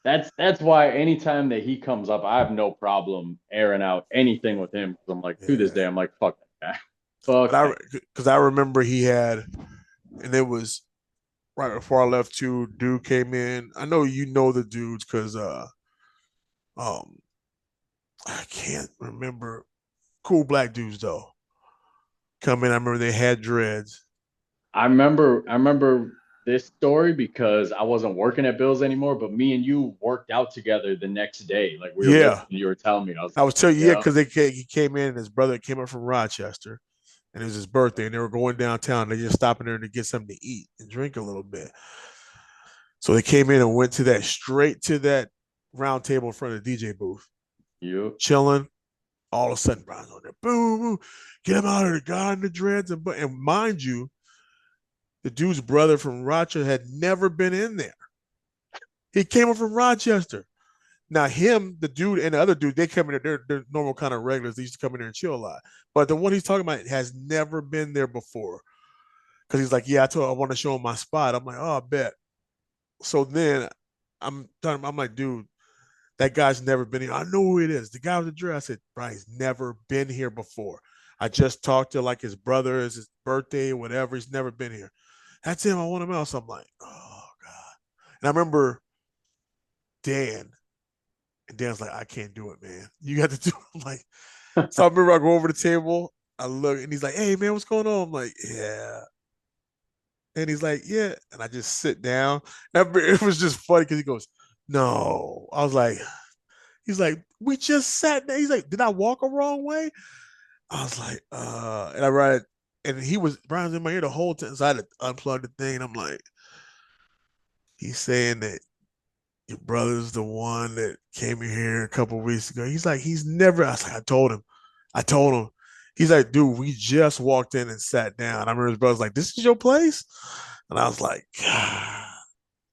that's why anytime that he comes up, I have no problem airing out anything with him. Because I'm like, to this yeah. day, I'm like, fuck that guy. But Fuck that. because I remember he had, and it was right before I left too. Dude came in. I know you know the dudes because um I can't remember. Cool black dudes though. Come in. I remember they had dreads. I remember this story because I wasn't working at Bills anymore, but me and you worked out together the next day. Like we were Yeah, lifting, you were telling me. I was I like, was telling you, yeah, yeah, because he came in and his brother came up from Rochester, and it was his birthday, and they were going downtown. They just stopping there to get something to eat and drink a little bit. So they came in and went to that straight to that round table in front of the DJ booth, you, chilling. All of a sudden, Brian's on there, boom, boom, get him out of the guy in the dreads, and mind you, the dude's brother from Rochester had never been in there. He came up from Rochester. Now him, the dude, and the other dude, they come in there. They're normal kind of regulars. They used to come in there and chill a lot. But the one he's talking about has never been there before. Because he's like, yeah, I want to show him my spot. I'm like, oh, I bet. So then I'm like, dude, that guy's never been here. I know who it is. The guy with the dress. I said, Brian, he's never been here before. I just talked to like his brother, it's his birthday, or whatever. He's never been here. That's him. I want him out. So I'm like, oh God. And I remember Dan. And Dan's like, I can't do it, man. You got to do it. I'm like, so I remember I go over the table, I look, and he's like, hey man, what's going on? I'm like, yeah. And he's like, yeah. And I just sit down. It was just funny because he goes, no. I was like, he's like, we just sat there. He's like, did I walk a wrong way? I was like, and I read, and Brian's in my ear the whole time. So I had to unplug the thing. And I'm like, he's saying that your brother's the one that came in here a couple of weeks ago. He's like, he's never. I was like, I told him. He's like, dude, we just walked in and sat down. I remember his brother's like, this is your place? And I was like, God.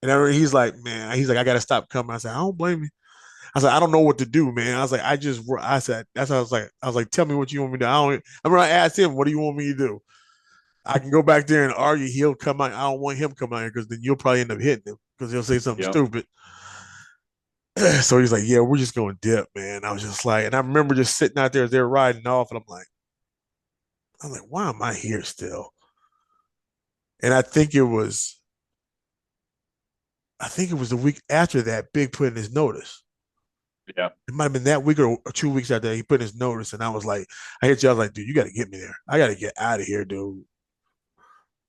And he's like, man, he's like, I got to stop coming. I said, I don't blame you. I said, I don't know what to do, man. I was like, I said, that's how I was like, tell me what you want me to do. I remember I asked him, what do you want me to do? I can go back there and argue. He'll come out. I don't want him coming out here because then you'll probably end up hitting him because he'll say something yep. stupid. So he's like, yeah, we're just going to dip, man. I was just like, and I remember just sitting out there as they're riding off, and I'm like, why am I here still? And I think it was the week after that, Big put in his notice. Yeah. It might have been that week or 2 weeks after that, he put in his notice, and I was like, I hit you. I was like, dude, you got to get me there. I got to get out of here, dude.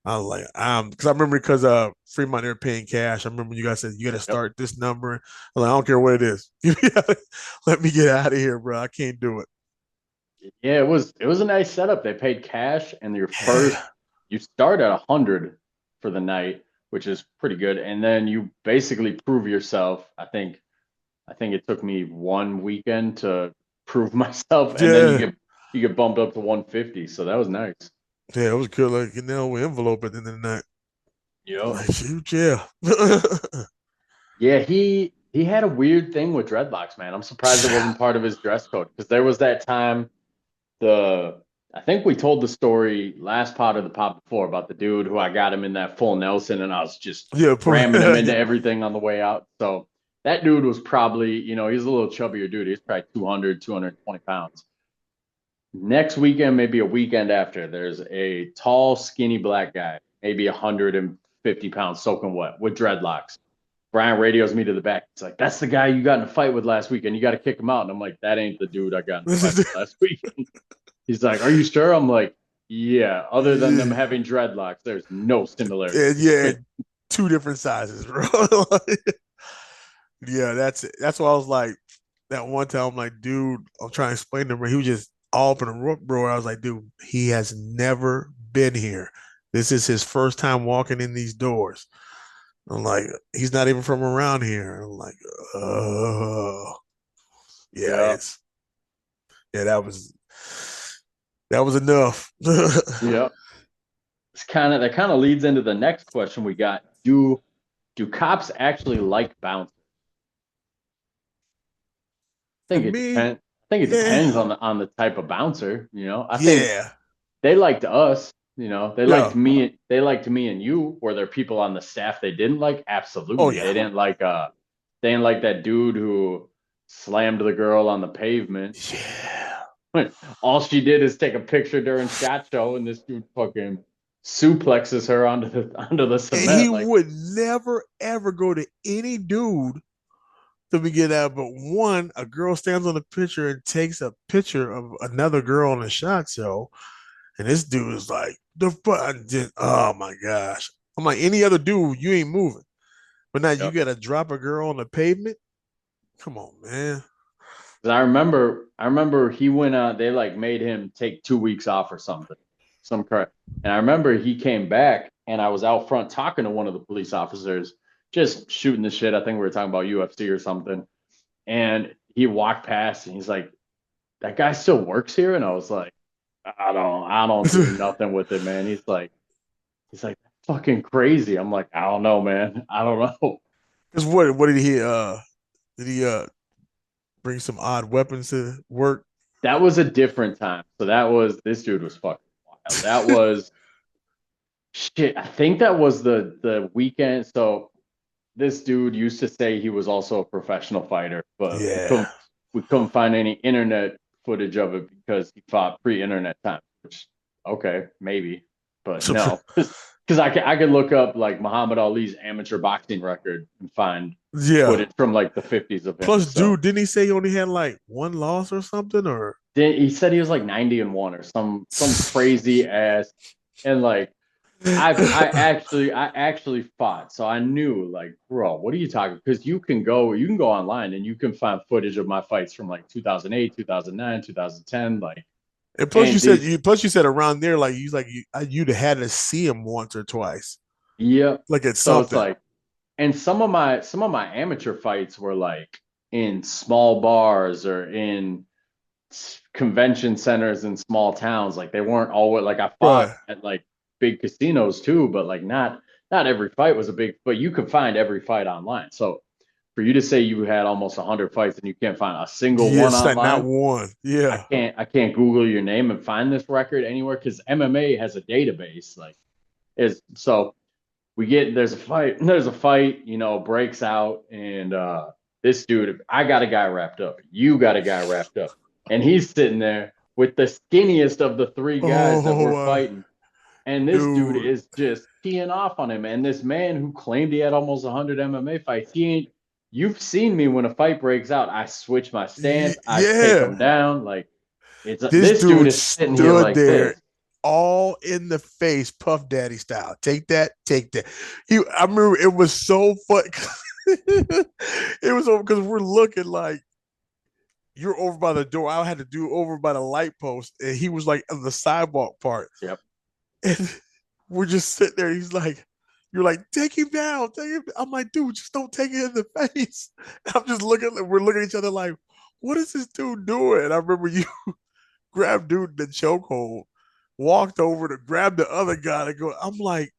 I was like, because I remember because Fremont they were paying cash. I remember you guys said you got to Yep. start this number. I was like, I don't care what it is. Let me get out of here, bro. I can't do it. Yeah, it was a nice setup. They paid cash, and Yeah. you start at 100 for the night, which is pretty good, and then you basically prove yourself. I think it took me one weekend to prove myself, and then you Yeah. get you get bumped up to 150. So that was nice. Yeah, it was good. Like, envelope at the end of the night. Yep. Like, shoot, yeah. Yeah, he had a weird thing with dreadlocks, man. I'm surprised it wasn't part of his dress code because there was that time the I think we told the story last part of the pod before about the dude who I got him in that full Nelson and I was just Yeah, ramming him into yeah. everything on the way out. So that dude was probably, he's a little chubbier dude. He's probably 200, 220 pounds. Next weekend, maybe a weekend after, there's a tall, skinny black guy, maybe 150 50 pounds soaking wet with dreadlocks. Brian radios me to the back. It's like, that's the guy you got in a fight with last weekend. You got to kick him out. And I'm like, that ain't the dude I got in a fight with last weekend. He's like, are you sure? I'm like, yeah. Other than them having dreadlocks, there's no similarity. Yeah, two different sizes, bro. Yeah, that's why I was like, that one time, I'm like, dude, I'm trying to explain to him. He was just all up in a roar. I was like, dude, he has never been here. This is his first time walking in these doors. I'm like, he's not even from around here. I'm like, oh, yeah, that was enough. Yeah. That kind of leads into the next question we got. Do cops actually like bouncers? I think it depends on the type of bouncer, you know. I think they liked us, you know. They liked me. They liked me and you. Were there people on the staff they didn't like? Absolutely. Oh, yeah. They didn't like that dude who slammed the girl on the pavement. Yeah. All she did is take a picture during SHOT Show, and this dude fucking suplexes her onto the cement. And he would never ever go to any dude to begin that, but one, a girl stands on the picture and takes a picture of another girl on a SHOT Show, and this dude is like, oh my gosh. I'm like, any other dude, you ain't moving. But now you gotta drop a girl on the pavement? Come on, man. I remember he went out, they like made him take 2 weeks off or something. And I remember he came back and I was out front talking to one of the police officers, just shooting the shit. I think we were talking about UFC or something. And he walked past and he's like, that guy still works here? And I was like, I don't do nothing with it, man. He's like, fucking crazy. I'm like, I don't know, man. I don't know. Because what did he bring some odd weapons to work? That was a different time. So this dude was fucking wild. That was shit. I think that was the weekend. So this dude used to say he was also a professional fighter, but we couldn't find any internet footage of it because he fought pre-internet time, which, okay, maybe, but no. Because I could look up like Muhammad Ali's amateur boxing record and find footage from like the 50s of him. Plus, dude, didn't he say he only had like one loss or something? Or he said he was like 90-1 or some crazy ass. And like I actually fought, so I knew, like, bro, what are you talking? Because you can go online and you can find footage of my fights from like 2008, 2009, 2010, like. And plus, you said around there, like you'd had to see him once or twice. Yeah, like it's something. It's like, and some of my amateur fights were like in small bars or in convention centers in small towns. Like they weren't always like I fought at like big casinos too, but like not every fight was a big. But you could find every fight online. So for you to say you had almost 100 fights and you can't find a single one online, not one. Yeah, I can't Google your name and find this record anywhere because MMA has a database. Like, so there's a fight, you know, breaks out, and this dude, I got a guy wrapped up, you got a guy wrapped up, and he's sitting there with the skinniest of the three guys that were fighting, and this dude is just teeing off on him, and this man who claimed he had almost 100 MMA fights, you've seen me when a fight breaks out. I switch my stance. I take him down. Like this dude is sitting here like this, all in the face, Puff Daddy style. Take that. I remember it was so fun. It was over because we're looking like you're over by the door. I had to do over by the light post, and he was like on the sidewalk part. Yep. And we're just sitting there. He's like, you're like, take him down. I'm like, dude, just don't take it in the face. I'm just we're looking at each other like, what is this dude doing? And I remember you grabbed dude in the chokehold, walked over to grab the other guy to go. I'm like,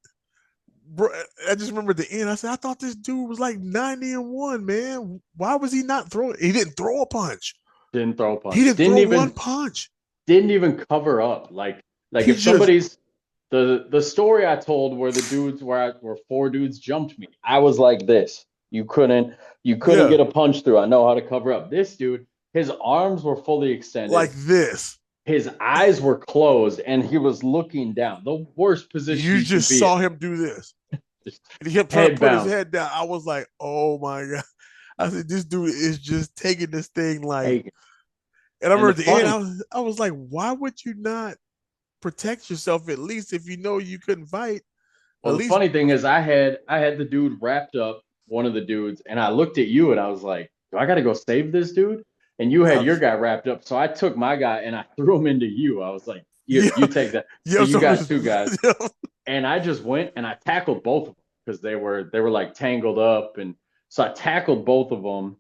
bro, I just remember at the end, I said, I thought this dude was like 90-1, man. Why was he not throwing? He didn't throw a punch. Didn't throw a punch. He didn't throw one punch. Didn't even cover up. Like if somebody's the story I told where the dudes where four dudes jumped me, I was like this. You couldn't get a punch through. I know how to cover up. This dude, his arms were fully extended. Like this. His eyes were closed and he was looking down. The worst position. You just saw him do this. And he kept trying to Head put his bounce. head down. I was like, oh my God. I said, this dude is just taking this thing like, Hey, and I and remember the at the end, funny, I was like, why would you not protect yourself at least if you know you couldn't fight? At well, the least funny thing is, I had the dude wrapped up, one of the dudes, and I looked at you and I was like, do I got to go save this dude? And you had I, your guy wrapped up, so I took my guy and I threw him into you. I was like, you yeah, take that. So yeah, you so got two guys, yeah, and I just went and I tackled both of them because they were like tangled up, and so I tackled both of them.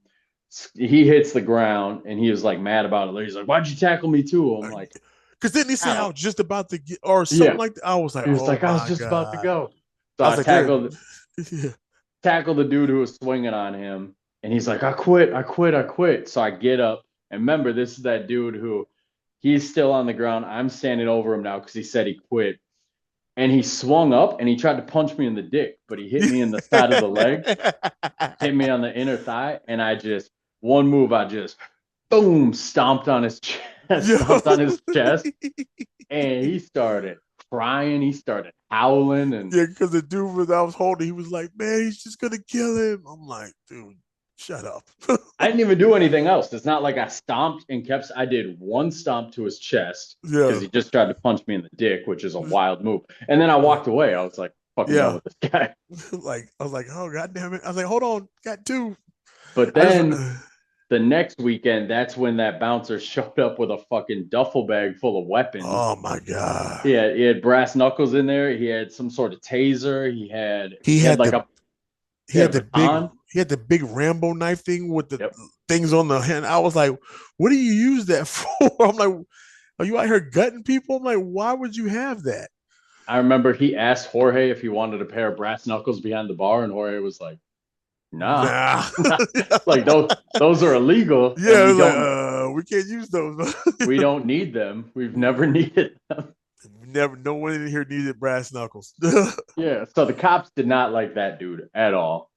He hits the ground and he was like mad about it. He's like, "Why'd you tackle me too?" I'm like, because then he "I said I don't." was just about to get or something Yeah, like that. I was like, he was oh like, "I was my just about to God. go." So I was I like, there, tackled yeah. tackled the dude who was swinging on him, and he's like, "I quit, I quit, I quit." So I get up, and remember, this is that dude who he's still on the ground. I'm standing over him now because he said he quit, and he swung up and he tried to punch me in the dick, but he hit me in the side of the leg, hit me on the inner thigh, and I just one move, I just boom stomped on his chest, Yo. stomped on his chest, and he started crying. He started howling, and Yeah, because the dude was I was holding, he was like, man, he's just gonna kill him. I'm like, dude, shut up. I didn't even do anything else. It's not like I stomped and kept. I did one stomp to his chest because Yeah. he just tried to punch me in the dick, which is a wild move. And then I walked away. I was like, fucking done Yeah. with this guy. Like I was like, oh god damn it. I was like, hold on, got two. But I just then the next weekend, that's when that bouncer showed up with a fucking duffel bag full of weapons. oh my god. Yeah, he had brass knuckles in there. He had some sort of taser. He had He he had had like the a he he had had a the big baton. he had the big Rambo knife thing with the Yep. things on the hand. I was like, what do you use that for? I'm like, are you out here gutting people? I'm like, why would you have that? I remember he asked Jorge if he wanted a pair of brass knuckles behind the bar, and Jorge was like, "Nah, Nah. like those are illegal, and Yeah, it was like, we can't use those. we don't need them. We've never needed them." Never, no one in here needed brass knuckles. Yeah, so the cops did not like that dude at all.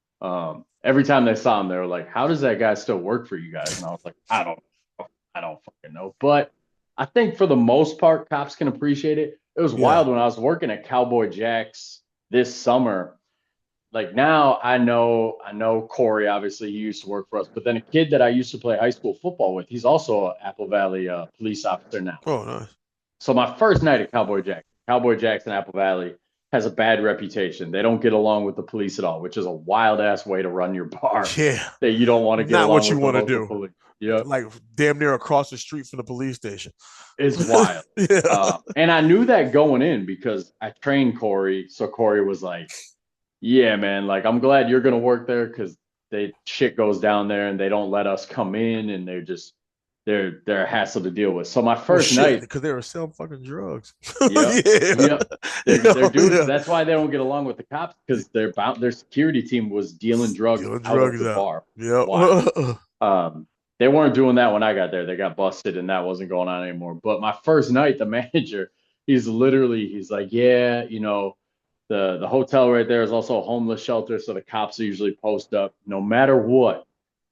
Every time they saw him, they were like, "How does that guy still work for you guys?" And I was like, I don't fucking know." But I think for the most part, cops can appreciate it. It was Yeah, wild when I was working at Cowboy Jack's this summer. Like now, I know Corey. Obviously, he used to work for us. But then a kid that I used to play high school football with, he's also an Apple Valley police officer now. oh nice. So my first night at Cowboy Jack's in Apple Valley has a bad reputation. They don't get along with the police at all, which is a wild ass way to run your bar. Yeah, That you don't want to get not what along you with the want to local do. police. Yeah, Like damn near across the street from the police station. it's wild. Yeah, And I knew that going in because I trained Corey. So Corey was like, "Yeah, man, like I'm glad you're gonna work there because they shit goes down there and they don't let us come in and they're a hassle to deal with." So my well, first shit, night, because they were selling fucking drugs. yep, Yeah, yep. They're yeah, doing. yeah. That's why they don't get along with the cops because their security team was dealing drugs Dealing out of drugs the out. bar. Yeah, Wild. They weren't doing that when I got there. They got busted and that wasn't going on anymore. But my first night, the manager, he's like, "Yeah, the hotel right there is also a homeless shelter, so the cops usually post up no matter what.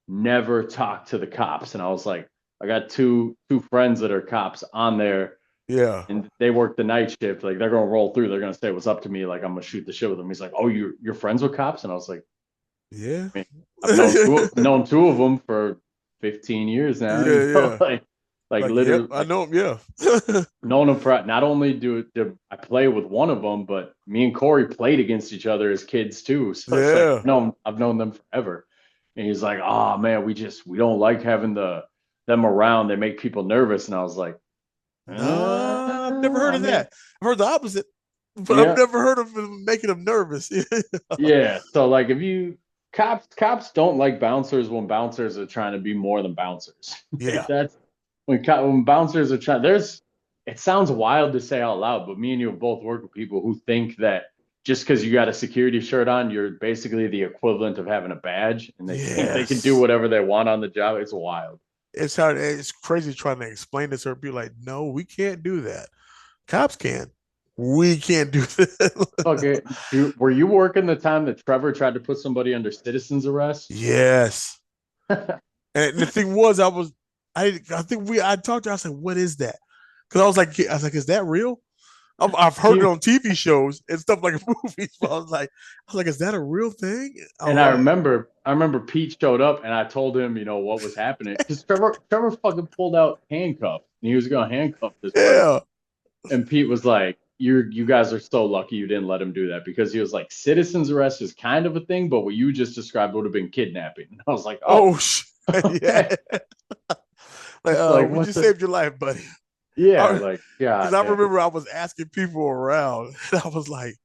Never talk to the cops." And I was like, I got two friends that are cops on there, yeah, and they work the night shift. Like they're gonna roll through. They're gonna say what's up to me. Like I'm gonna shoot the shit with them. He's like, "Oh, you're friends with cops?" And I was like, yeah, I mean, I've known two of them for 15 years now. yeah, yeah. Like Like, yep, literally, I like know him. Yeah, known them for not only do I play with one of them, but me and Corey played against each other as kids too. So it's like yeah, no, I've known them forever. And he's like, "Oh man, we don't like having them around. They make people nervous." And I was like, nah, I've never heard I of mean, that. I've heard the opposite, but I've yeah, never heard of him making them nervous. yeah. So like if you cops don't like bouncers when bouncers are trying to be more than bouncers. Like Yeah, that's when bouncers are trying. It sounds wild to say out loud, but me and you have both worked with people who think that just because you got a security shirt on, you're basically the equivalent of having a badge, and they think they can do yes. whatever they want on the job. It's wild. It's crazy trying to explain this or be like, no, we can't do that. Cops can. We can't do that. Okay, were you working the time that Trevor tried to put somebody under citizen's arrest? Yes. And the thing was, I think I talked to her, I said, what is that? Because I was like, is that real? I've heard it on TV shows and stuff like movies. But I was like, is that a real thing? And I remember Pete showed up and I told him, what was happening. Because Trevor fucking pulled out handcuffs and he was gonna handcuff this person. Yeah. And Pete was like, you guys are so lucky you didn't let him do that, because he was like, citizen's arrest is kind of a thing, but what you just described would have been kidnapping. And I was like, oh, Yeah. Like, you saved your life, buddy. Yeah, like, yeah. Because I remember I was asking people around, and I was like,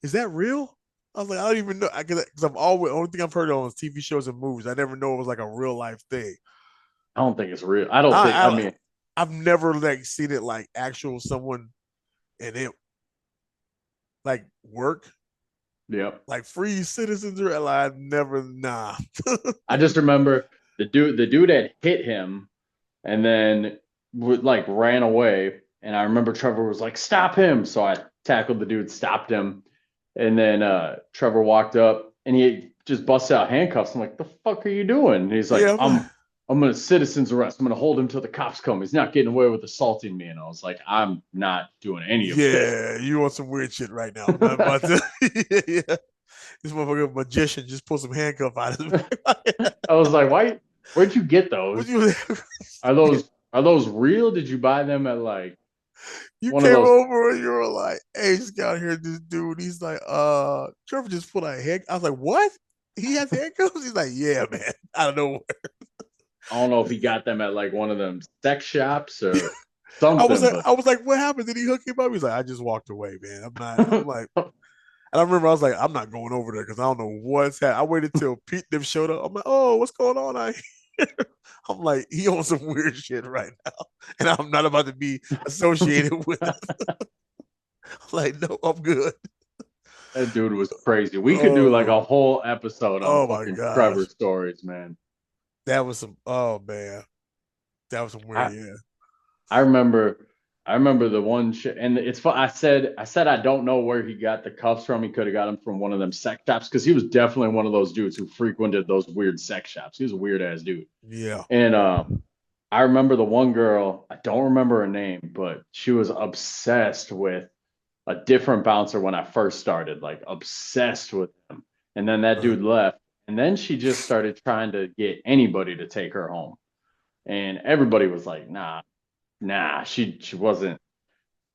"Is that real?" I was like, "I don't even know," because I'm always only thing I've heard on TV shows and movies. I never know it was like a real life thing. I don't think it's real. I mean, I've never like seen it like actual someone and it like work. Yep. Like free citizens or like never I just remember the dude had hit him and then like ran away. And I remember Trevor was like, stop him. So I tackled the dude, stopped him. And then Trevor walked up and he just busted out handcuffs. I'm like, the fuck are you doing? And he's like, Yeah. I'm going to citizen's arrest. I'm going to hold him till the cops come. He's not getting away with assaulting me. And I was like, I'm not doing any of this. Yeah, you want some weird shit right now. Yeah. This motherfucker magician just pulled some handcuff out of him. I was like, where'd you get those? Are those real? Did you buy them at like you came over and you were like, hey, just got here this dude. He's like, Trevor just put a handcuff. I was like, what? He has handcuffs? He's like, yeah, man. I don't know where. I don't know if he got them at like one of them sex shops or something. I was like, what happened? Did he hook him up? He's like, I just walked away, man. I'm like, and I remember I was like, I'm not going over there because I don't know what's happening. I waited till Pete them showed up. I'm like, oh, what's going on out here? I'm like, he on some weird shit right now, and I'm not about to be associated with it. I'm like, no, I'm good. That dude was crazy. We could do like a whole episode on fucking Trevor stories, man. That was some. Oh man, that was some weird. Yeah, I remember the one shit, and it's fun. I said I don't know where he got the cuffs from. He could have got them from one of them sex shops because he was definitely one of those dudes who frequented those weird sex shops. He was a weird ass dude. Yeah. And I remember the one girl. I don't remember her name, but she was obsessed with a different bouncer when I first started. Like obsessed with him. And then that dude left. And then she just started trying to get anybody to take her home. And everybody was like, nah, she wasn't.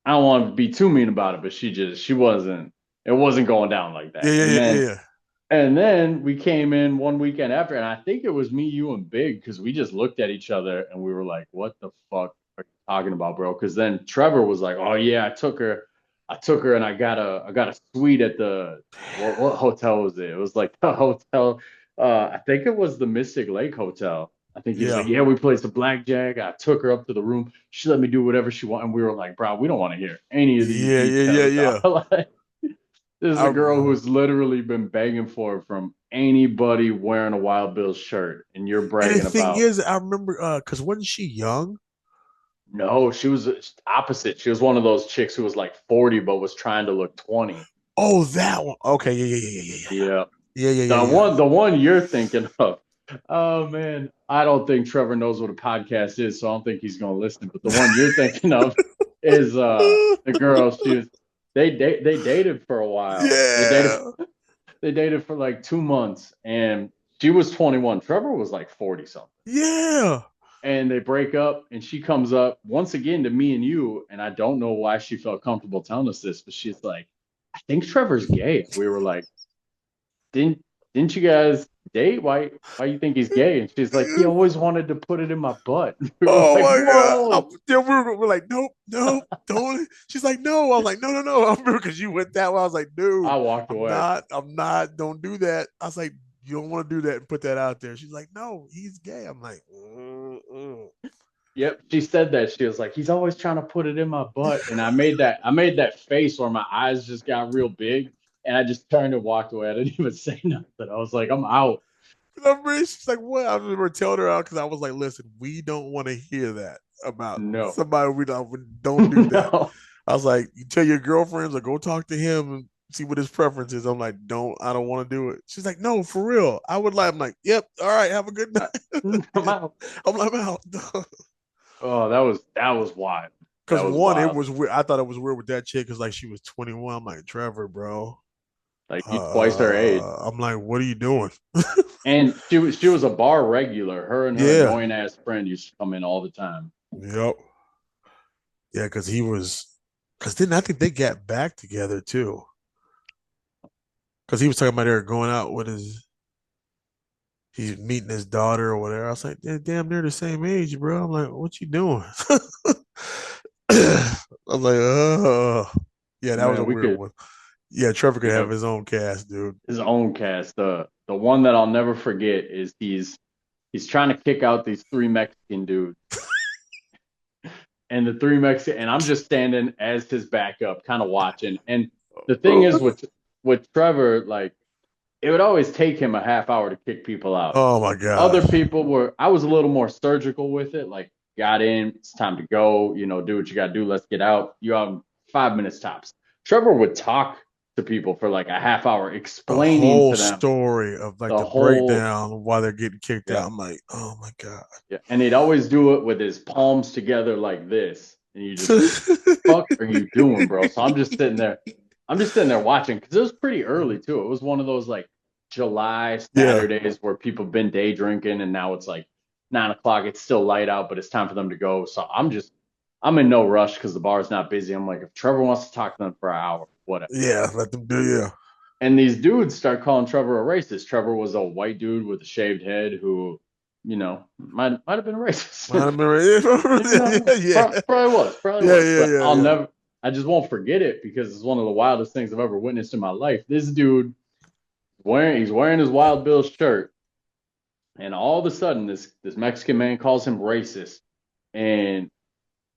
I don't want to be too mean about it, but she wasn't. It wasn't going down like that. Yeah. And then we came in one weekend after, and I think it was me, you, and Big, because we just looked at each other and we were like, what the fuck are you talking about, bro? Because then Trevor was like, oh yeah, I took her and I got a suite at the what hotel was it? It was like the hotel. I think it was the Mystic Lake Hotel. I think he's like, yeah, we played some blackjack. I took her up to the room. She let me do whatever she wanted. And we were like, bro, we don't want to hear any of these. Yeah. Like, this is a girl who's literally been begging for it from anybody wearing a Wild Bills shirt, and you're bragging about. The thing is, I remember because wasn't she young? No, she was opposite. She was one of those chicks who was like 40 but was trying to look 20. Oh, that one. Okay, yeah. The one you're thinking of. Oh man, I don't think Trevor knows what a podcast is, so I don't think he's gonna listen. But the one you're thinking of is the girl. They dated for a while. Yeah. They dated for like 2 months, and she was 21. Trevor was like 40 something. Yeah. And they break up, and she comes up once again to me and you, and I don't know why she felt comfortable telling us this, but she's like, I think Trevor's gay. We were like, didn't you guys date? Why you think he's gay? And she's like, he always wanted to put it in my butt. Oh like, my God. We're like, nope, don't. She's like, no. I was like, no. I remember because you went that way. I was like, dude. I walked away. I'm not. Don't do that. I was like, you don't want to do that and put that out there. She's like, no, he's gay. I'm like, Yep. She said that. She was like, he's always trying to put it in my butt. And I made that face where my eyes just got real big. And I just turned and walked away. I didn't even say nothing. I was like, I'm out. She's like, what? I remember telling her out because I was like, listen, we don't want to hear that about somebody we don't do that. No. I was like, you tell your girlfriends or go talk to him and see what his preference is. I'm like, I don't want to do it. She's like, no, for real. I would like, I'm like, yep, all right, have a good night. I'm out. I'm out. Oh, that was wild. Because That was one, it wild. was weird. I thought it was weird with that chick because like she was 21. I'm like, Trevor, bro. Like you twice her age. I'm like, what are you doing? And she was a bar regular. Her and her Yeah. annoying ass friend used to come in all the time. Yep. Yeah, because then I think they got back together too. Because he was talking about her going out with he's meeting his daughter or whatever. I was like, yeah, damn, they're the same age, bro. I'm like, what you doing? I was like, oh, yeah, that was Man, a we weird could, one. Yeah, Trevor could yeah, have his own cast, dude. his own cast. The one that I'll never forget is he's trying to kick out these three Mexican dudes. And the three Mexican, and I'm just standing as his backup, kind of watching. And the thing is with Trevor, like it would always take him a half hour to kick people out. Oh my Other gosh. people I was a little more surgical with it. Like, got in, it's time to go, do what you got to do. Let's get out. You have 5 minutes tops. Trevor would talk to people for like a half hour, The explaining whole to them story of like the the whole, breakdown while they're getting kicked yeah, out. I'm like, oh my God. yeah. And he'd always do it with his palms together like this. And you just, fuck are you doing, bro? So I'm just sitting there. I'm just sitting there watching because it was pretty early too. It was one of those like July Yeah. Saturdays where people have been day drinking and now it's like 9 o'clock. It's still light out, but it's time for them to go. So I'm in no rush because the bar's not busy. I'm like, if Trevor wants to talk to them for an hour, whatever. Yeah, let them do, yeah. And these dudes start calling Trevor a racist. Trevor was a white dude with a shaved head who, might have been racist. Might have been right. Yeah. Probably was, probably Yeah, was. yeah, But yeah, yeah. I just won't forget it because it's one of the wildest things I've ever witnessed in my life. This dude he's wearing his Wild Bill shirt, and all of a sudden this Mexican man calls him racist, and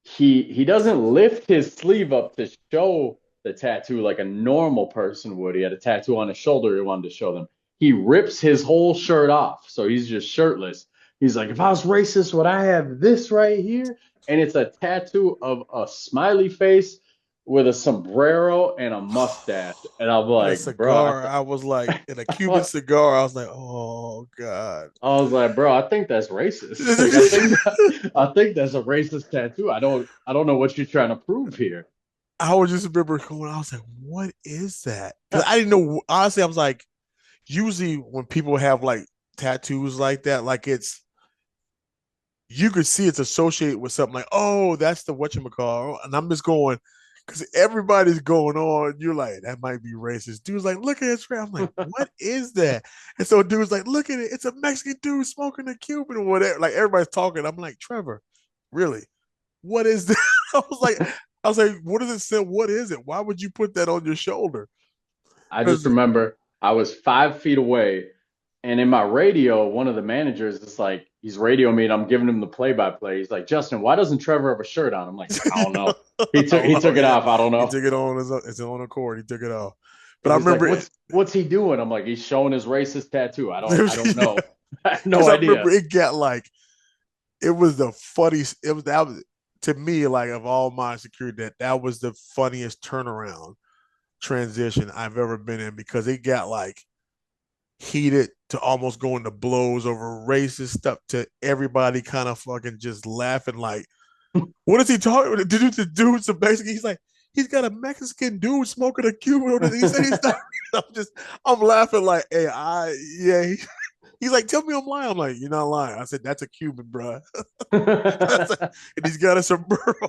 he doesn't lift his sleeve up to show the tattoo like a normal person would. He had a tattoo on his shoulder he wanted to show them. He rips his whole shirt off, so he's just shirtless. He's like, if I was racist, would I have this right here? And it's a tattoo of a smiley face with a sombrero and a mustache. And I'm And a like, bro, cigar, I was like, in a Cuban cigar, I was like, oh God. I was like, bro, I think that's racist. Like, I think that's a racist tattoo. I don't know what you're trying to prove here. I was just remember going, I was like, what is that? Because I didn't know. Honestly, I was like, usually when people have like tattoos like that, like you could see it's associated with something like, oh, that's the whatchamacall. And I'm just going, because everybody's going on, you're like, that might be racist. Dude's like, look at his friend. I'm like, what is that? And so dude's like, look at it. It's a Mexican dude smoking a Cuban or whatever. Like everybody's talking. I'm like, Trevor, really? What is that? I was like, what does it say? What is it? Why would you put that on your shoulder? I just Because remember I was 5 feet away, and in my radio, one of the managers is like, he's radio me, and I'm giving him the play-by-play. He's like, Justin, why doesn't Trevor have a shirt on? I'm like, I don't know. He took it yeah, off. I don't he know. took it on his own accord. He took it off. But I He's like, remember what's he doing? I'm like, he's showing his racist tattoo. I don't know. because I have no I idea. remember it got like it was the funniest. It was that was to me like of all my security that was the funniest turnaround transition I've ever been in because it got like heated to almost going to blows over racist stuff to everybody kind of fucking just laughing like, what is he talking? The dude's basically he's like he's got a Mexican dude smoking a Cuban. He said he's not. I'm laughing like, hey, yeah. He's like, tell me I'm lying. I'm like, you're not lying. I said, that's a Cuban, bro. And he's got a sombrero.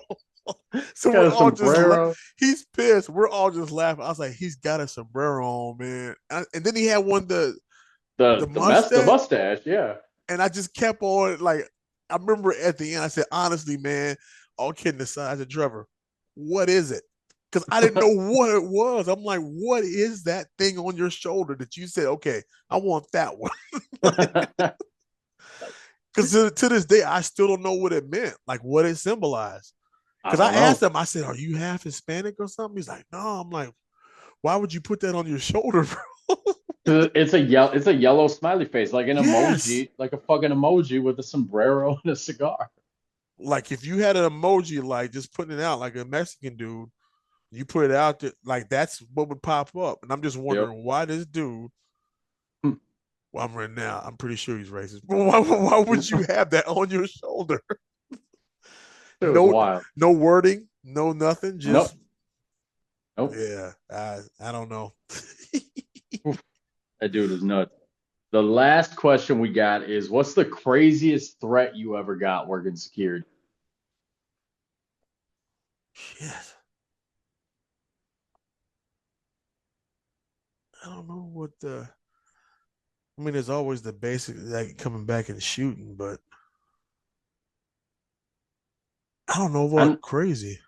So Got we're a all just sombrero. he's pissed. We're all just laughing. I was like, he's got a sombrero on, man. And then he had one the The mustache, mustache, yeah. and I just kept on like. I remember at the end, I said, honestly, man, all kidding aside, I said, Trevor, what is it? Because I didn't know what it was. I'm like, what is that thing on your shoulder that you said, okay, I want that one? Because to this day, I still don't know what it meant, like what it symbolized. I Because I don't know. asked him, I said, are you half Hispanic or something? He's like, no. I'm like, why would you put that on your shoulder, bro? It's a yellow smiley face, like an Yes. emoji, like a fucking emoji with a sombrero and a cigar. Like if you had an emoji, like just putting it out, like a Mexican dude, you put it out there, like that's what would pop up. And I'm just Yep. wondering why this dude, well, I'm right now, I'm pretty sure he's racist. But why would you have that on your shoulder? It was No, wild. no wording, No, nothing. Nope. Just Nope. yeah. I don't know. Oof, that dude was nuts. The last question we got is, what's the craziest threat you ever got working security? Shit. I don't know what the. I mean, there's always the basic like coming back and shooting, but I don't know what I'm, crazy.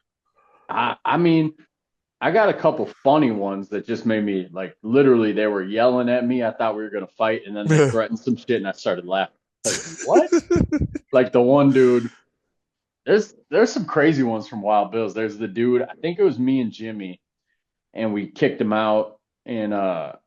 I mean, I got a couple funny ones that just made me like literally they were yelling at me. I thought we were gonna fight, and then they threatened some shit, and I started laughing. Like, what? Like the one dude. There's some crazy ones from Wild Bills. There's the dude. I think it was me and Jimmy, and we kicked him out and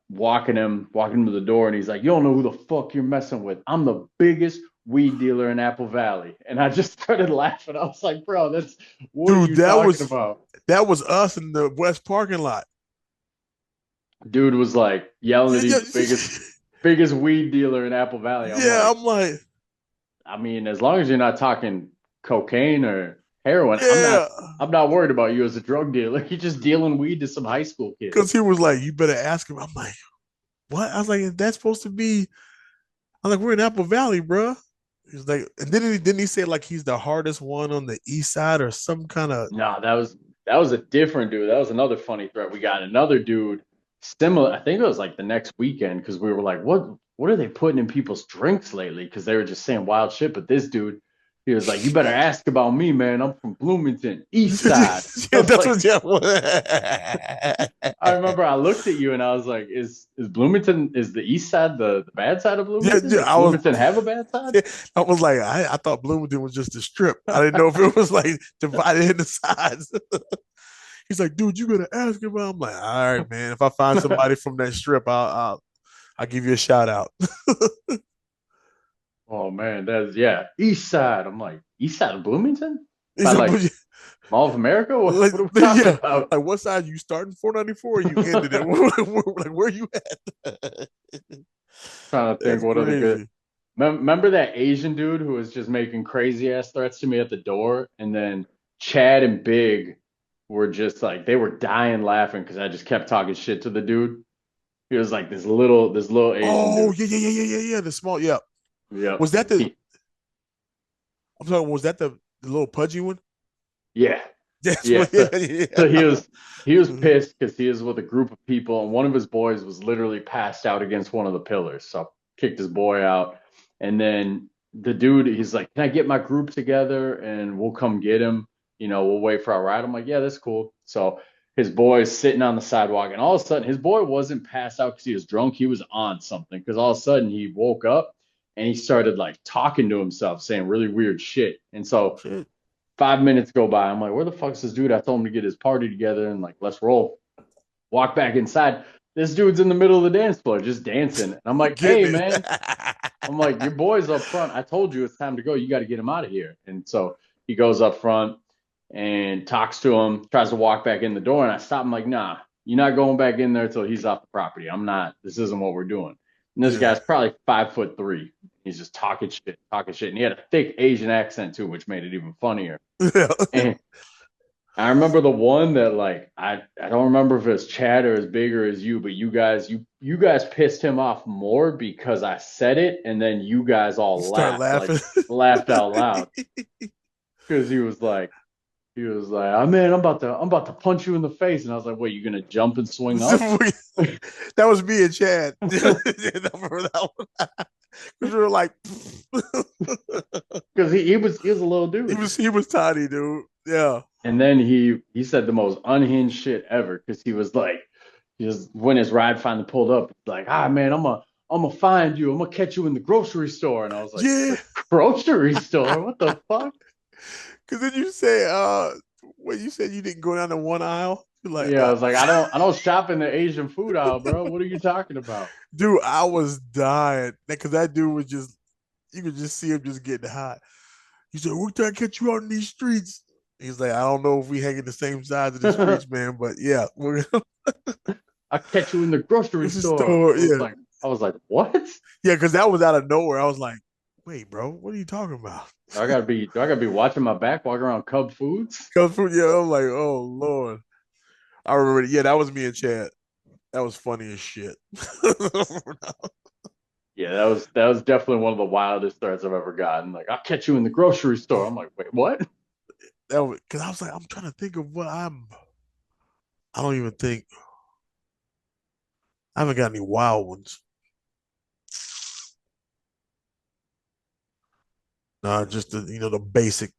walking him to the door, and he's like, "You don't know who the fuck you're messing with. I'm the biggest weed dealer in Apple Valley." And I just started laughing. I was like, "Bro, that's what are Dude, you talking about?" that was us in the West parking lot. Dude was like yelling Yeah, that yeah, he's the biggest weed dealer in Apple Valley. I'm yeah. like, I'm like, I mean, as long as you're not talking cocaine or heroin, yeah, I'm not worried about you as a drug dealer. You're just dealing weed to some high school kids. because he was like, you better ask him. I'm like, what? I was like, that's supposed to be. I'm like, we're in Apple Valley, bro. He's like, and didn't he say like he's the hardest one on the east side or some kind of. No, that was a different dude. That was another funny threat. We got another dude similar. I think it was like the next weekend because we were like, what are they putting in people's drinks lately? Because they were just saying wild shit. But this dude, he was like, you better ask about me, man. I'm from Bloomington, East Side. I Yeah, was that's like, what. Yeah. I remember I looked at you and I was like, is Bloomington is the East Side the bad side of Yeah, Bloomington? yeah, Does Bloomington have a bad side? I was like, I thought Bloomington was just a strip. I didn't know if it was like divided into sides. He's like, dude, you gotta ask him. I'm like, all right, man. If I find somebody from that strip, I'll give you a shout out. Oh man, that's yeah, East Side. I'm like, East Side of Bloomington? He's By like, like Mall of America? What, like, what are we talking yeah, about? like what side you starting 494 or you ended it? Like, where you at? Trying to think That's what other good. crazy. Remember that Asian dude who was just making crazy ass threats to me at the door, and then Chad and Big were just like they were dying laughing because I just kept talking shit to the dude. He was like this little Asian Oh dude. yeah, yeah, yeah, yeah, yeah, yeah. The small, yeah. Yep. Was that the? He, I'm sorry. Was that the little pudgy one? yeah. That's Yeah. what. Yeah, So yeah. he was pissed because he was with a group of people and one of his boys was literally passed out against one of the pillars. So kicked his boy out. And then the dude, he's like, "Can I get my group together and we'll come get him? We'll wait for our ride." I'm like, "Yeah, that's cool." So his boy's sitting on the sidewalk and all of a sudden his boy wasn't passed out because he was drunk. He was on something because all of a sudden he woke up and he started like talking to himself, saying really weird shit. And so Shit. 5 minutes go by. I'm like, where the fuck's this dude? I told him to get his party together and like, let's roll. Walk back inside. This dude's in the middle of the dance floor just dancing. And I'm like, hey, Getting man. it. I'm like, your boy's up front. I told you it's time to go. You got to get him out of here. And so he goes up front and talks to him, tries to walk back in the door. And I stop him like, nah, you're not going back in there until he's off the property. I'm not. This isn't what we're doing. And this Yeah. guy's probably 5'3". He's just talking shit. And he had a thick Asian accent too, which made it even funnier. Yeah. And I remember the one that like I don't remember if it's Chad or as big or as you, but you guys pissed him off more because I said it, and then you guys You all start laughing. laughed out loud because he was like, "Oh man, I'm about to punch you in the face," and I was like, "Wait, you gonna jump and swing up?" That was me and Chad. I remember that one. Because we were like, Because he was a little dude. he was tiny, dude. Yeah. And then he said the most unhinged shit ever because he was like, when his ride finally pulled up, like, man, I'm gonna find you. I'm gonna catch you in the grocery store. And I was like, Yeah. the grocery store? What the fuck? Because then you say, when you said you didn't go down to one aisle, you're like, Yeah, I was like, I don't shop in the Asian food aisle, bro. What are you talking about? dude, I was dying. Because that dude was just, you could just see him just getting hot. He said, we're trying to catch you out in these streets. He's like, I don't know if we hang in the same sides of the streets, man, but yeah, we're I catch you in the grocery this is store. store. I was Yeah. like, I was like, what? Yeah, because that was out of nowhere. I was like, wait, bro, what are you talking about? Do I gotta be watching my back, walking around Cub Foods? Cause food, yeah, I'm like, oh Lord. I remember, yeah, that was me and Chad. That was funny as shit. Yeah, that was definitely one of the wildest threats I've ever gotten. Like, I'll catch you in the grocery store. I'm like, wait, what? That was because I was like, I'm trying to think of I don't even think I haven't got any wild ones. Nah, just the basic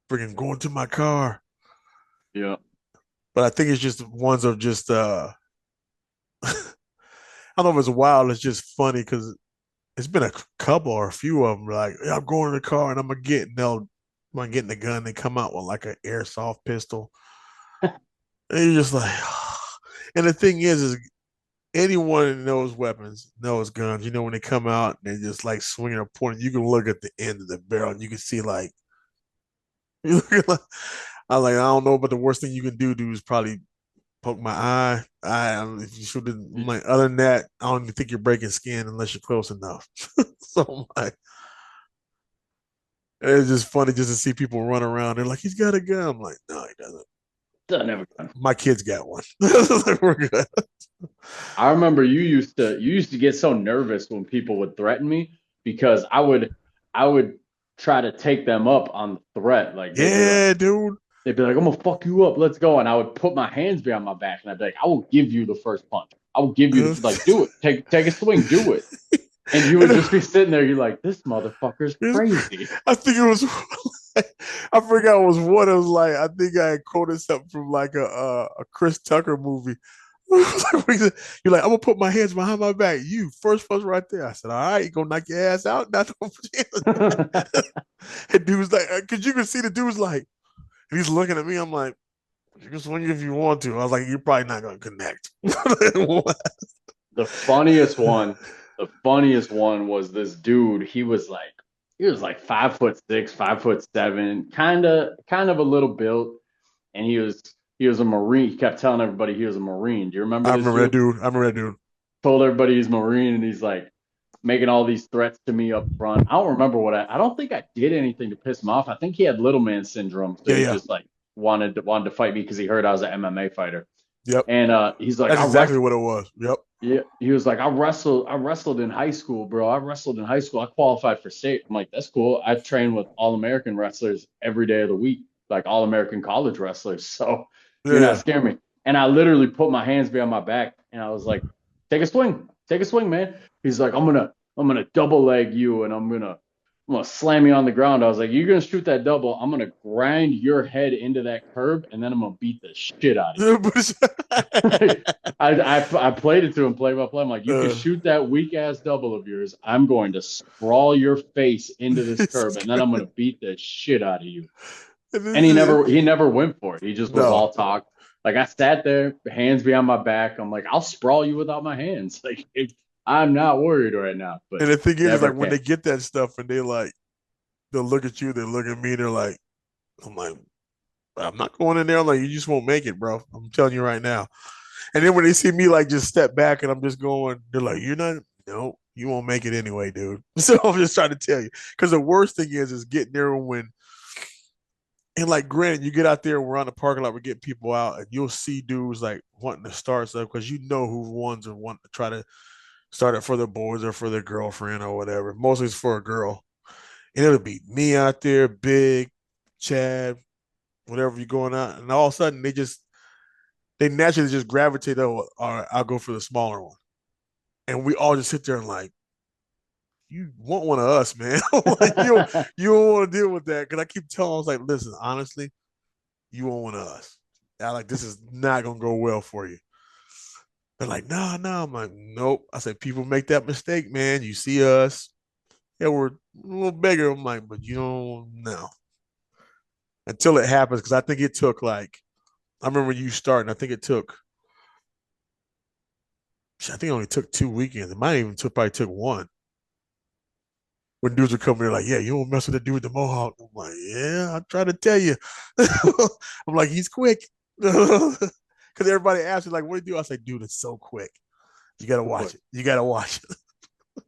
freaking going to my car. Yeah. But I think it's just ones of just I don't know if it's wild, it's just funny because it's been a couple or a few of them like, yeah, I'm going to the car and I'm getting the gun, they come out with like an airsoft pistol. And you're just like and the thing is anyone that knows weapons, knows guns, when they come out and they're just like swinging a point, you can look at the end of the barrel and you can see like, I like, I don't know, but the worst thing you can do is probably poke my eye. I don't know if you should. I'm like, other than that, I don't even think you're breaking skin unless you're close enough. So I'm like, it's just funny just to see people run around. They're like, he's got a gun. I'm like, no, he doesn't. Done never done. My kid's got one. Like, we're good. I remember you used to get so nervous when people would threaten me because I would try to take them up on the threat. Like Yeah, dude. they'd be like, I'm gonna fuck you up, let's go. And I would put my hands behind my back and I'd be like, I will give you the first punch. I will give you the like do it. Take a swing, do it. And you would just be sitting there, you're like, this motherfucker's crazy. I think it was. I forgot it was what it was like. I think I had quoted something from like a Chris Tucker movie. You're like, I'm gonna put my hands behind my back. You first right there. I said, all right, you gonna knock your ass out? Not and dude was like, cause you can see the dude's like, he's looking at me. I'm like, you can swing if you want to. I was like, you're probably not gonna connect. The funniest one was this dude. He was like 5'6", 5'7", kind of a little built, and he was a Marine. He kept telling everybody he was a Marine. Do you remember I this remember that dude? dude. I remember that dude. Told everybody he's Marine, and he's like making all these threats to me up front. I don't remember I don't think I did anything to piss him off. I think he had little man syndrome, so Yeah, he yeah. just like wanted to fight me because he heard I was an MMA fighter. Yep. And he's like, That's exactly what it was. Yep. yeah, he was like, I wrestled in high school, bro. I wrestled in high school. I qualified for state. I'm like, that's cool. I train with all American wrestlers every day of the week, like all American college wrestlers. So you're not Yeah. scaring me. And I literally put my hands behind my back and I was like, take a swing, man. He's like, I'm gonna double leg you and I'm gonna slam you on the ground. I was like, you're gonna shoot that double. I'm gonna grind your head into that curb and then I'm gonna beat the shit out of you. I played it to him play by play. I'm like, you can shoot that weak ass double of yours. I'm going to sprawl your face into this curb, and then I'm going to beat the shit out of you. And he never went for it. He just was No. all talk. Like I sat there, hands behind my back. I'm like, I'll sprawl you without my hands. Like I'm not worried right now. But And the thing is never like when came. they get that stuff and they'll look at you, they look at me, they're like, I'm like, I'm not going in there. I'm like, you just won't make it, bro. I'm telling you right now. And then when they see me like just step back and I'm just going, they're like, you're not, no, you won't make it anyway, dude. So I'm just trying to tell you. Because the worst thing is getting there when, and like, granted, you get out there and we're on the parking lot, we're getting people out, and you'll see dudes like wanting to start stuff because you know who ones are wanting to try to start it for their boys or for their girlfriend or whatever. Mostly it's for a girl. And it'll be me out there, Big, Chad, whatever you're going out. And all of a sudden they naturally just gravitate, oh, all right, I'll go for the smaller one. And we all just sit there and like, you want one of us, man. Like you don't want to deal with that. Cause I keep telling I was like, listen, honestly, you want one of us. I like this is not gonna go well for you. They're like, no, no. I'm like, nope. I said, people make that mistake, man. You see us. Yeah, we're a little bigger. I'm like, but you don't know. Until it happens, because I think it took like I remember you starting. I think it only took 2 weekends. It might even probably took one. When dudes would come here like, yeah, you don't mess with the dude with the mohawk. I'm like, yeah, I try to tell you. I'm like, he's quick. Because everybody asks me, like, what do you do? I say, dude, it's so quick. You gotta watch it. You gotta watch it.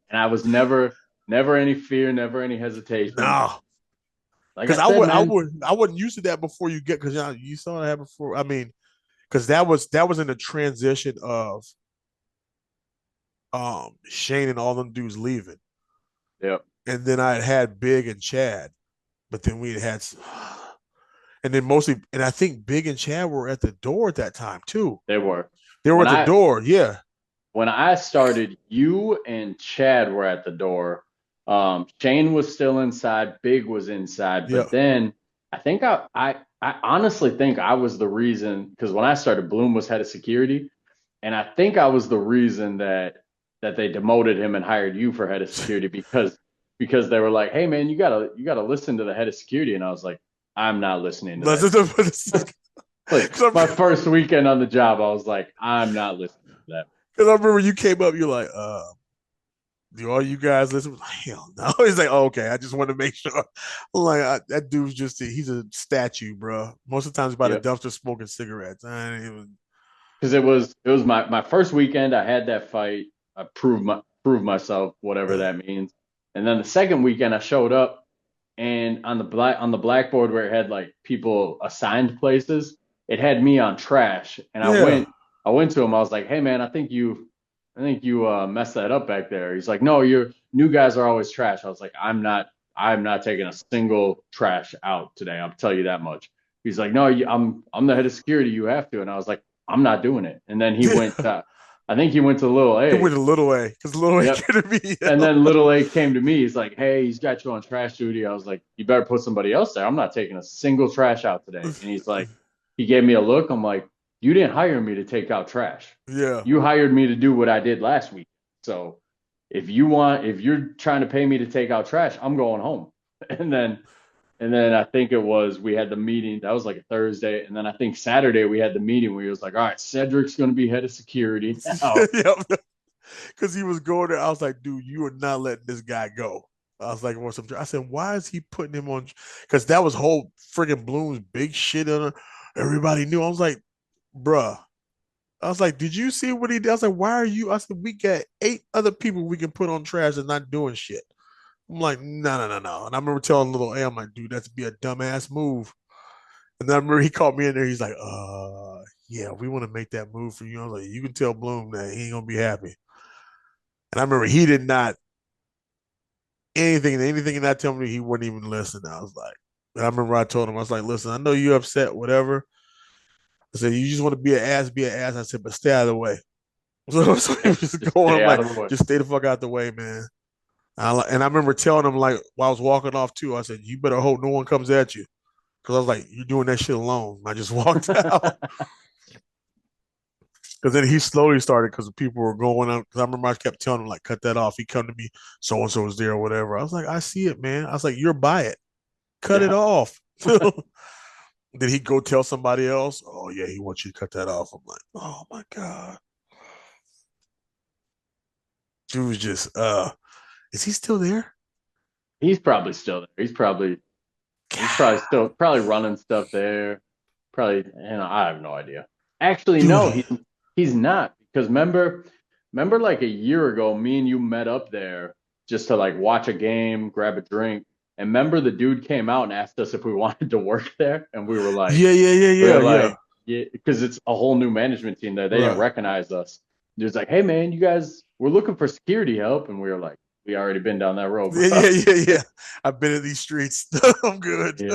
And I was never never any fear, never any hesitation. No, Like because I said, I man, would, I wasn't used to that before you get, because you saw that before. I mean, because that was in the transition of Shane and all them dudes leaving, yeah, and then I had Big and Chad, but then we had, and then mostly, and I think Big and Chad were at the door at that time too. they were. They were When at the I door, yeah, when I started, you and Chad were at the door. Shane was still inside, Big was inside, yeah. but then I think I honestly think I was the reason because when I started, Bloom was head of security, and I think I was the reason that they demoted him and hired you for head of security because they were like, hey man, you gotta listen to the head of security, and I was like, I'm not listening to that. Because Like my first weekend on the job, I was like, I'm not listening to that. I remember you came up, you're like, do all you guys listen? Like, hell no. He's like, oh, okay, I just want to make sure. I'm like, that dude's he's a statue, bro. Most of the times by the Yep. dumpster smoking cigarettes. I ain't even. Because it was my first weekend. I had that fight. I proved myself, whatever that means. And then the second weekend, I showed up, and on the blackboard where it had like people assigned places, it had me on trash. And Yeah. I went to him. I was like, hey man, I think you messed that up back there. He's like, no, your new guys are always trash. I was like, I'm not taking a single trash out today. I'll tell you that much. He's like, no, I'm the head of security. You have to. And I was like, I'm not doing it. And then I think he went to Little He went A. to Little A because Little A Yep. could be. And then Little A came to me. He's like, hey, he's got you on trash duty. I was like, you better put somebody else there. I'm not taking a single trash out today. And he's like, he gave me a look. I'm like, you didn't hire me to take out trash. Yeah. You hired me to do what I did last week. So if you're trying to pay me to take out trash, I'm going home. And then I think it was we had the meeting. That was like a Thursday. And then I think Saturday we had the meeting where he was like, all right, Cedric's going to be head of security now. Yep. Because he was going there. I was like, dude, you are not letting this guy go. I was like, I said, why is he putting him on? Because that was whole friggin' Bloom's big shit on her. Everybody knew. I was like, bruh. I was like, did you see what he did? I was like, why are you? I said, we got 8 other people we can put on trash and not doing shit. I'm like, no, no, no, no. And I remember telling Little A, I'm like, dude, that's be a dumbass move. And then I remember he called me in there. He's like, yeah, we want to make that move for you. I was like, you can tell Bloom that he ain't gonna be happy. And I remember he did not anything that told me he wouldn't even listen. I was like, and I remember I told him, I was like, listen, I know you upset, whatever. I said, you just want to be an ass, be an ass. I said, but stay out of the way. So he was just Just going. stay I'm out like, of the way. just stay the fuck out the way, man. And I remember telling him, like, while I was walking off too, I said, you better hope no one comes at you. Because I was like, you're doing that shit alone. I just walked out. Because then he slowly started because people were going on. Because I remember I kept telling him, like, cut that off. He come to me, so and so was there or whatever. I was like, I see it, man. I was like, you're by it. Cut it Yeah. off. Did he go tell somebody else? Oh, yeah, he wants you to cut that off. I'm like, oh my God. Dude was just, is he still there? He's probably still there. He's probably still probably running stuff there. Probably, I have no idea. Actually, no, Dude. he's not because remember like a year ago, me and you met up there just to like watch a game, grab a drink, and remember the dude came out and asked us if we wanted to work there, and Yeah, yeah, yeah, we were yeah, yeah. like, yeah, because it's a whole new management team there. They didn't Right. recognize us. He was like, hey man, you guys, we're looking for security help, and we were like, we already been down that road, Yeah, bro. yeah, yeah, yeah. I've been in these streets. I'm good. Yeah.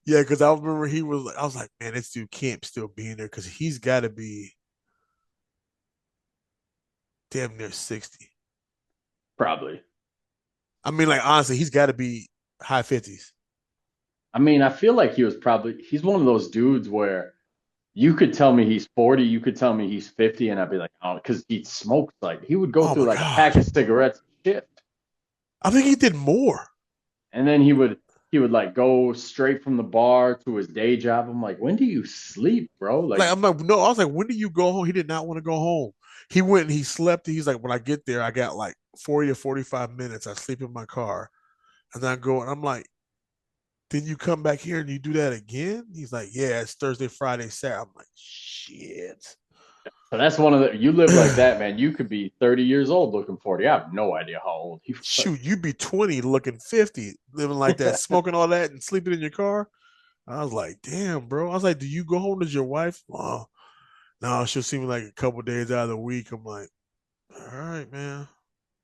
Yeah, because I remember he was like, I was like, man, this dude can't still be in there because he's got to be damn near 60. Probably. I mean, like, honestly, he's got to be high 50s. I mean, I feel like he's one of those dudes where you could tell me he's 40, you could tell me he's 50, and I'd be like, oh, because he smoked like he would go Oh through my like a pack God. of cigarettes and shit. I think he did more. And then he would like go straight from the bar to his day job. I'm like, when do you sleep, bro? Like, Like, I'm like, no, I was like, when do you go home? He did not want to go home. He went and he slept. He's like, when I get there, I got like 40 or 45 minutes. I sleep in my car and then I go, and I'm like, then you come back here and you do that again? He's like, yeah, it's Thursday, Friday, Saturday. I'm like, shit. So that's one of the, you live like that, man. You could be 30 years old looking 40. I have no idea how old he was. Shoot, you'd be 20 looking 50, living like that, smoking all that and sleeping in your car. I was like, damn, bro. I was like, do you go home to your wife? Oh, no, she'll see me like a couple days out of the week. I'm like, all right, man.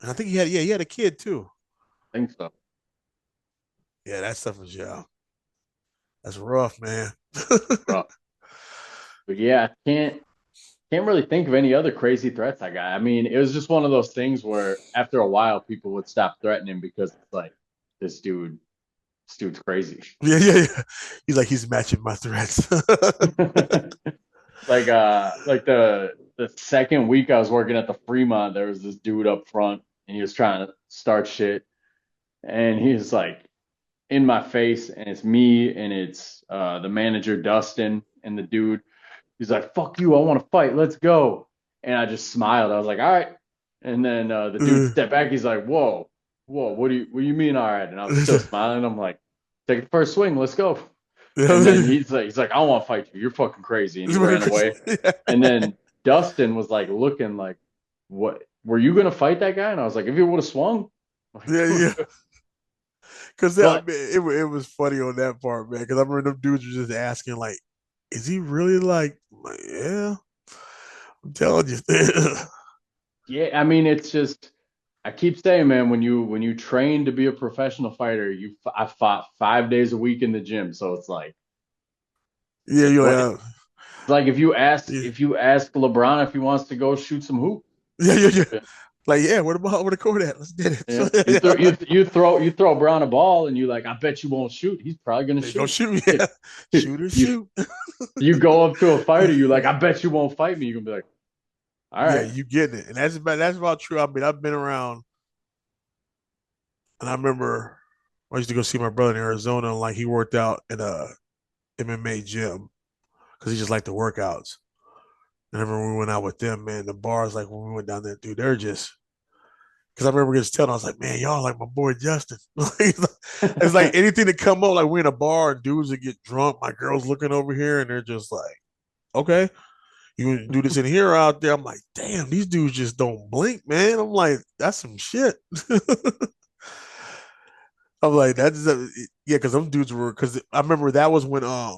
And I think he had a kid too. I think so. Yeah, that stuff is that's rough, man. Rough. But yeah, I can't really think of any other crazy threats I got. I mean, it was just one of those things where after a while people would stop threatening because it's like this dude, this dude's crazy. Yeah. He's like, he's matching my threats. Like the second week I was working at the Fremont, there was this dude up front and he was trying to start shit and he was like in my face and it's me and it's the manager Dustin and the dude. He's like, "Fuck you, I want to fight. Let's go." And I just smiled. I was like, "All right." And then the dude stepped back. He's like, "Whoa, whoa, what do you mean, all right?" And I was still smiling. I'm like, "Take the first swing. Let's go." And then he's like, "I don't want to fight you. You're fucking crazy." And he ran away. And then Dustin was like looking like, "What? Were you gonna fight that guy?" And I was like, "If he would have swung." Yeah. Because But it was funny on that part, man. Because I remember them dudes were just asking, like, is he really like, yeah, I'm telling you. yeah, I mean, it's just I keep saying, man, when you train to be a professional fighter, I fought 5 days a week in the gym, so it's like Yeah, it, you're what like, it's like yeah, if you ask LeBron if he wants to go shoot some hoop. yeah. Like, yeah, where the court at? Let's get Yeah, it. you throw Brown a ball and you like, I bet you won't shoot. He's probably gonna They don't shoot. shoot me. Yeah. Shoot or You shoot. you go up to a fighter, you like, I bet you won't fight me. You're gonna be like, all Yeah, right. you getting it. And that's about true. I mean, I've been around and I remember I used to go see my brother in Arizona and like he worked out in a MMA gym because he just liked the workouts. And I remember we went out with them, man. The bars, like when we went down there, dude, they're just because I remember just telling, I was like, man, y'all like my boy Justin. It's like anything to come up, like we're in a bar and dudes that get drunk. My girl's looking over here and they're just like, okay, you do this in here or out there. I'm like, damn, these dudes just don't blink, man. I'm like, that's some shit. I'm like, yeah, because them dudes were because I remember that was when I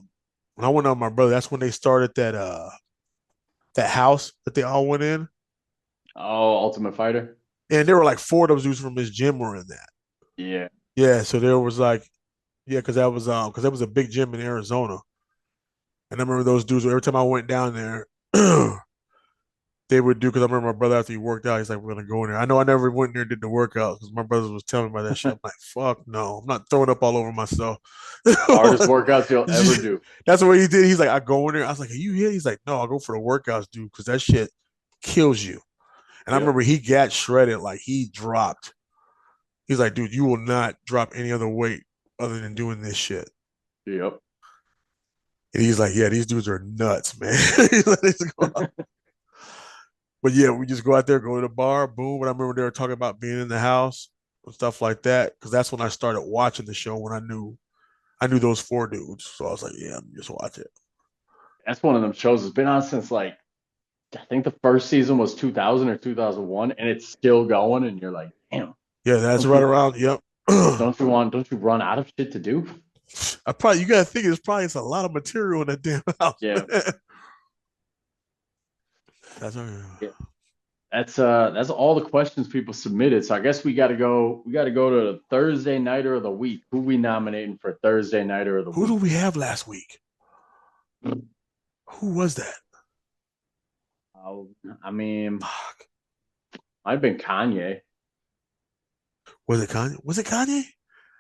went on my brother, that's when they started that house that they all went in. Oh, Ultimate Fighter. And there were like four of those dudes from his gym were in that. Yeah. Yeah, so there was like, yeah, because that was a big gym in Arizona. And I remember those dudes every time I went down there, they would do because I remember my brother after he worked out, he's like, we're gonna go in there. I know I never went in there and did the workout because my brother was telling me about that shit. I'm like, fuck no, I'm not throwing up all over myself. Hardest workouts you'll ever do. That's what he did. He's like, I go in there. I was like, are you here? He's like, no, I'll go for the workouts, dude, because that shit kills you. And I Yep. remember he got shredded, like he dropped. He's like, dude, you will not drop any other weight other than doing this shit. Yep. And he's like, yeah, these dudes are nuts, man. But yeah, we just go out there, go to the bar, boom. And I remember they were talking about being in the house and stuff like that. Cause that's when I started watching the show when I knew those four dudes. So I was like, yeah, just watch it. That's one of them shows that's been on since like I think the first season was 2000 or 2001, and it's still going. And you're like, damn, Yeah, that's don't right you around. Yep. don't you run out of shit to do? I probably you gotta think there's probably it's a lot of material in that damn house, Yeah. man. That's Yeah. That's all the questions people submitted. So I guess we gotta go to the Thursday nighter of the week. Who we nominating for Thursday nighter of the who do week? we have last week? Who was that? Oh, I mean, Fuck. might have been Kanye. Was it Kanye? Was it Kanye?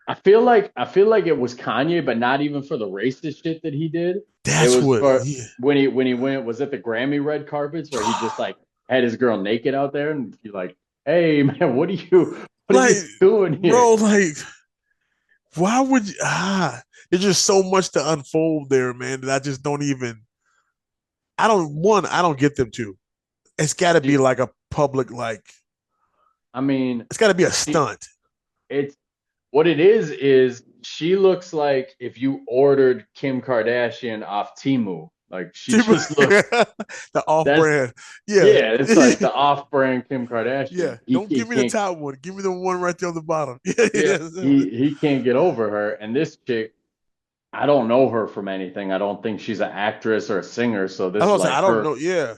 I feel like it was Kanye, but not even for the racist shit that he did. It That's was what. for Yeah. when he went, was it the Grammy red carpets where he just like had his girl naked out there and you're like, hey man, what are Like, you doing here? bro, like, why would you? There's just so much to unfold there, man. That I just don't even. I don't get them too. It's got to be She, like a public, like, I mean, it's got to be a she, stunt. it's what it is she looks like if you ordered Kim Kardashian off Temu. Like she just looks the that's off-brand. Yeah. yeah, it's like the off-brand Kim Kardashian. Yeah. He, Don't he give me the can't top one. Give me the one right there on the bottom. Yeah, yeah, yeah. he can't get over her. And this chick, I don't know her from anything. I don't think she's an actress or a singer. So I this is don't say like I don't know. Yeah.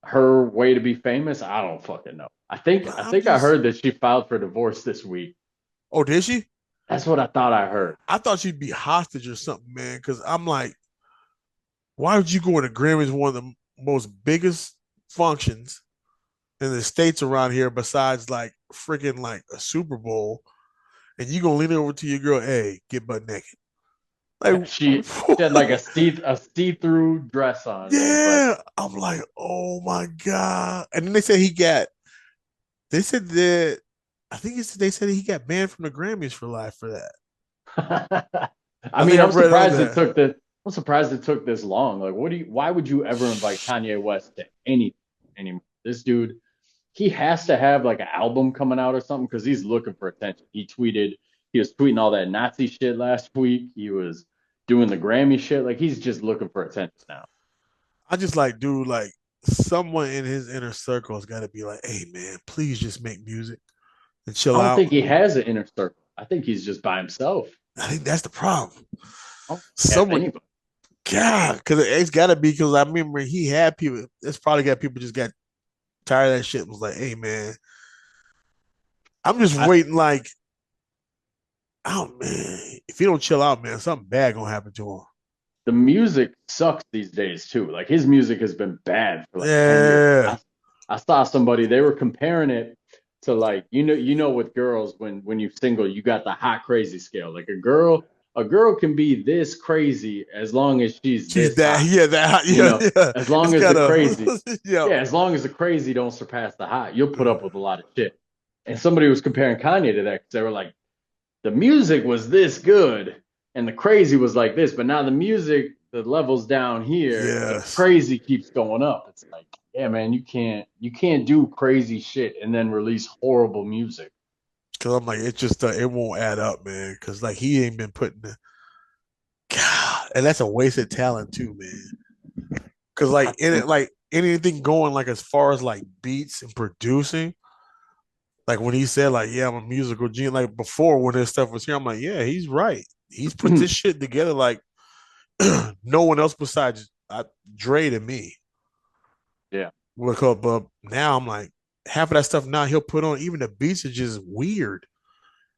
her way to be famous. I don't fucking know. I I'm think I just heard that she filed for divorce this week. oh, did she? That's what I thought I heard. I thought she'd be hostage or something, man. Cause I'm like, why would you go into Grammys, one of the most biggest functions in the states around here, besides like freaking like a Super Bowl, and you gonna lean over to your girl, hey, get butt naked. Yeah, Like, she had like a see-through dress on. And I was like, yeah. I'm like, oh my God. And then they said they said that they said he got banned from the Grammys for life for that. I I mean, think I read on that. I'm surprised it took this long. Like, why would you ever invite Kanye West to anything anymore? This dude, he has to have like an album coming out or something because he's looking for attention. He was tweeting all that Nazi shit last week. He was doing the Grammy shit. Like, he's just looking for attention now. I just like, dude, like someone in his inner circle has got to be like, hey man, please just make music and I chill don't out. think he has an inner circle. I think he's just by himself. I think that's the problem. I don't have Someone, anybody. God, because it's got to be because I remember he had people. It's probably got people just got tired of that shit. And was like, hey man, I'm just I, waiting. Like, oh man, if he don't chill out, man, something bad gonna happen to him. the music sucks these days too. Like his music has been bad for like 10 years. Yeah, I saw somebody, they were comparing it to like, with girls when you single, you got the hot crazy scale. Like a girl can be this crazy as long as she's she's this that. hot. Yeah, that. You Yeah, know, yeah. as long It's as got the a. crazy, Yeah. yeah, as long as the crazy don't surpass the hot, you'll put up with a lot of shit. And somebody was comparing Kanye to that because they were like, the music was this good and the crazy was like this, but now the level's down here and the Yes. crazy keeps going up. It's like, yeah, man, you can't do crazy shit and then release horrible music. Cause I'm like, it just it won't add up, man. Cause like he ain't been putting the God, and that's a wasted talent too, man. Cause I like in it, think like anything going like as far as like beats and producing, like when he said like, yeah, I'm a musical genius. Like before when this stuff was here, I'm like, yeah, he's right. He's put this shit together like no one else besides Dre to me. yeah, But now I'm like, half of that stuff now he'll put on, even the beats are just weird.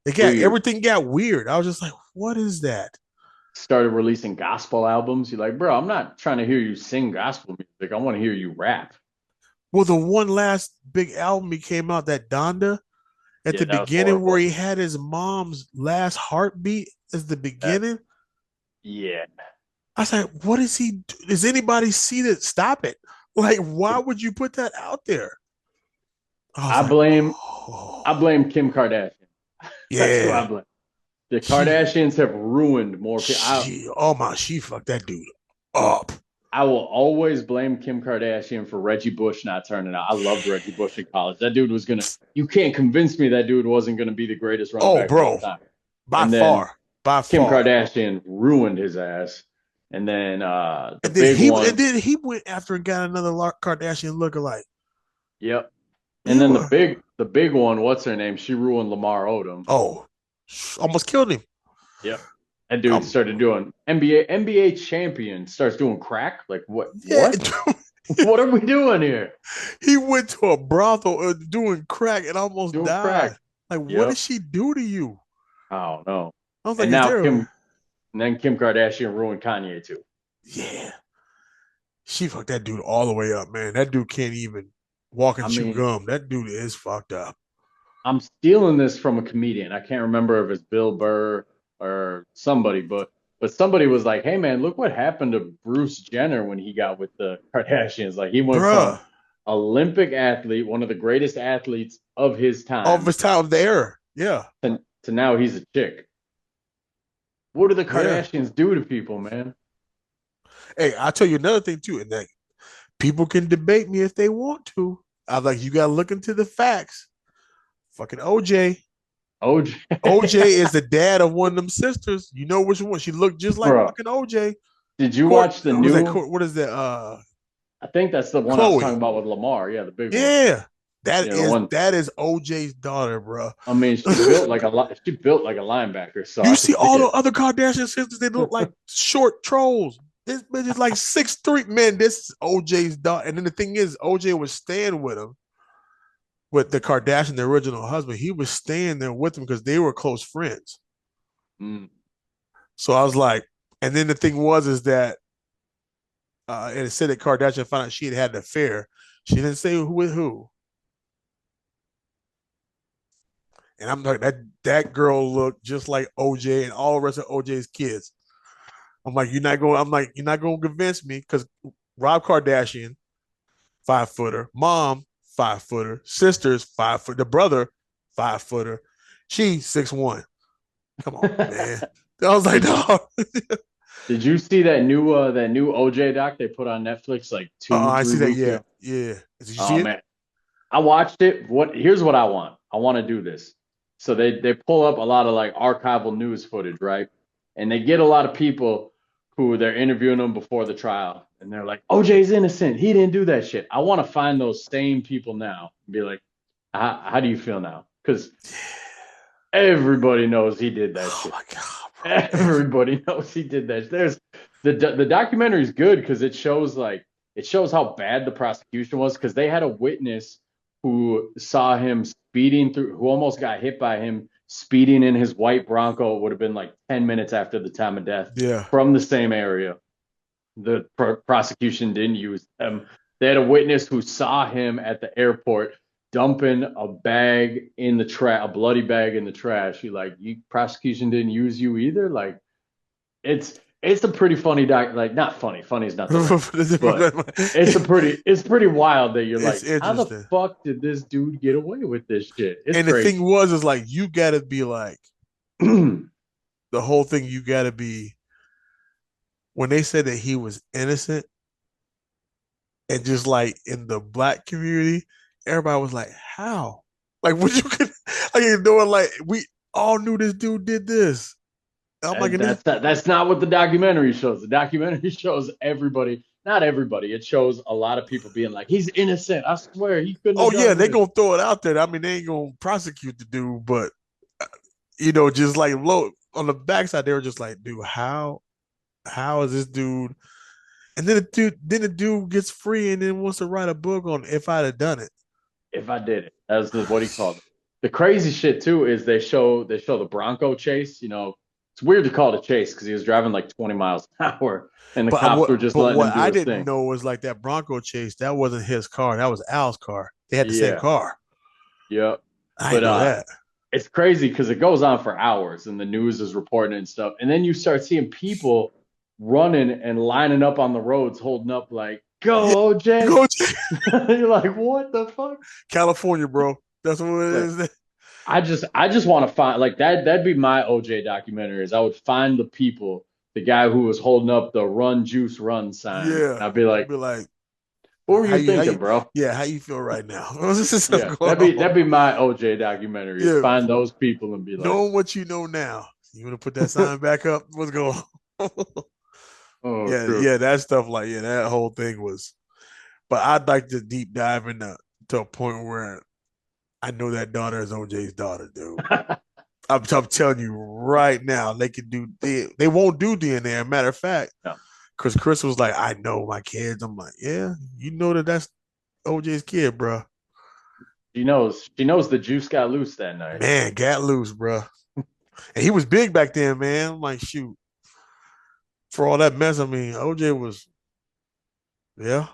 It got weird. everything got weird. I was just like, what is that? Started releasing gospel albums. You're like, bro, I'm not trying to hear you sing gospel music. I want to hear you rap. Well, the one last big album he came out, that Donda, at Yeah, the that was beginning where horrible. he had his mom's last heartbeat as the That, beginning. yeah. I was like, what is he do? Does anybody see that? Stop it. Like, why would you put that out there? I was I like, blame I oh, blame Kim Kardashian. That's who I yeah. blame. The She Kardashians have ruined more people. she fucked that dude up. I will always blame Kim Kardashian for Reggie Bush not turning out. I loved Reggie Bush in college. That dude was gonna. You can't convince me that dude wasn't gonna be the greatest running Oh, back of all bro, time. by And then far, by Kim far. Kardashian ruined his ass. And then the And then big one, he went after and got another Kardashian lookalike. yep. And He then was the big one, what's her name? She ruined Lamar Odom. oh, almost killed him. Yep. That dude Um, started doing NBA champion starts doing crack. Like what? yeah, What? What are we doing here? he went to a brothel doing crack and almost Doing crack. died. Like, what did Yep. she do to you? I don't know. I was like, And is now there? Kim Kardashian ruined Kanye too. Yeah, she fucked that dude all the way up, man. That dude can't even walk and I chew mean, gum. That dude is fucked up. I'm stealing this from a comedian. I can't remember if it's Bill Burr or somebody, but somebody was like, "Hey man, look what happened to Bruce Jenner when he got with the Kardashians. Like he went Bruh, from Olympic athlete, one of the greatest athletes of his of time, his time there. Yeah, to now he's a chick. What do the yeah. Kardashians do to people, man? Hey, I'll tell you another thing too, and that people can debate me if they want to. I like you gotta look into the facts. Fucking OJ. OJ, OJ is the dad of one of them sisters. You know which one? She looked just like bro, fucking OJ. Did you Court, watch the was that new? Court? What is that? I think that's the one I was talking Chloe. about with Lamar. Yeah, the big one. Yeah, that Yeah, the is one. that is OJ's daughter, bro. I mean, she built like she built like a linebacker, so You I could see see all the it. other Kardashian sisters, they look like short trolls. This bitch is like 6'3". Man, this is OJ's daughter. And then the thing is, OJ was staying with him, with the Kardashian, the original husband. He was staying there with him because they were close friends. Mm. So I was like, and then the thing was, is that, and it said that Kardashian found out she had an affair. She didn't say who with who. And I'm like, that girl looked just like OJ and all the rest of OJ's kids. I'm like, you're not going to convince me because Rob Kardashian, 5 footer, mom, 5 footer, sisters, 5 foot, the brother, 5 footer. She 6'1". Come on, man. I was like, Did you no. did you see that new OJ doc they put on Netflix like two I three see that. weeks Yeah, ago? yeah. Did you Oh see it? man, I watched it. Here's what I want. I want to do this. So they pull up a lot of like archival news footage, right? And they get a lot of people who they're interviewing them before the trial, and they're like, "OJ's innocent. He didn't do that shit." I want to find those same people now and be like, "How do you feel now?" Because everybody knows he did that Oh shit. my god, bro. Everybody knows he did that. There's the documentary is good because it shows how bad the prosecution was because they had a witness who saw him speeding through, who almost got hit by him speeding in his white Bronco. It would have been like 10 minutes after the time of death Yeah. from the same area. The prosecution didn't use them. They had a witness who saw him at the airport dumping a bag in the trash, a bloody bag in the trash. You prosecution didn't use you either. Like it's a pretty funny doc. Like not funny. Funny is not the right word, but it's pretty wild that you're It's like, how the interesting. fuck did this dude get away with this shit? It's And the crazy. thing is like you gotta be like the whole thing. You gotta be when they said that he was innocent, and just like in the black community, everybody was like, "How? Like, what you could like you doing? Like, we all knew this dude did this." I'm like, And and this, that's not what the documentary shows. The documentary shows everybody, not everybody. It shows a lot of people being like, "He's innocent. I swear he couldn't oh have yeah, done they this." gonna throw it out there. I mean, they ain't gonna prosecute the dude, but just like low on the backside, they were just like, "Dude, how is this dude?" And then the dude gets free and then wants to write a book on if I'd have done it. If I did it, that's what he called it. The crazy shit too is they show the Bronco chase. It's weird to call it a chase because he was driving like 20 miles an hour, and the cops were just But letting what him do I his didn't thing. know was like that Bronco chase. That wasn't his car. That was Al's car. They had the same Yeah, car. yeah. I But didn't know that. it's crazy because it goes on for hours, and the news is reporting and stuff, and then you start seeing people running and lining up on the roads, holding up like Yeah, "Go OJ." go You're like, what the fuck? California, bro. That's what it Like, is. I just want to find like that. That'd be my OJ documentary. Is I would find the people, the guy who was holding up the "Run Juice Run" sign, and Yeah, I'd be I'd like, be like, "What were how you you, thinking, bro?" yeah, how you feel right now? What's this stuff Yeah, going that'd be on? my OJ documentary. Is Yeah, find those people and be like, knowing what you know now, you want to put that sign back up? What's going on? "Oh, Yeah, true." yeah, that stuff like that whole thing was. But I'd like to deep dive into to a point where I know that daughter is OJ's daughter, dude. I'm telling you right now, they can do they won't do DNA. Matter of fact, No, because Chris was like, I know my kids. I'm like, yeah, you know that's OJ's kid, bro. she knows. She knows the juice got loose that night. Man, got loose, bro. And he was big back then, man. I'm like, shoot, for all that mess, I mean, OJ was, yeah.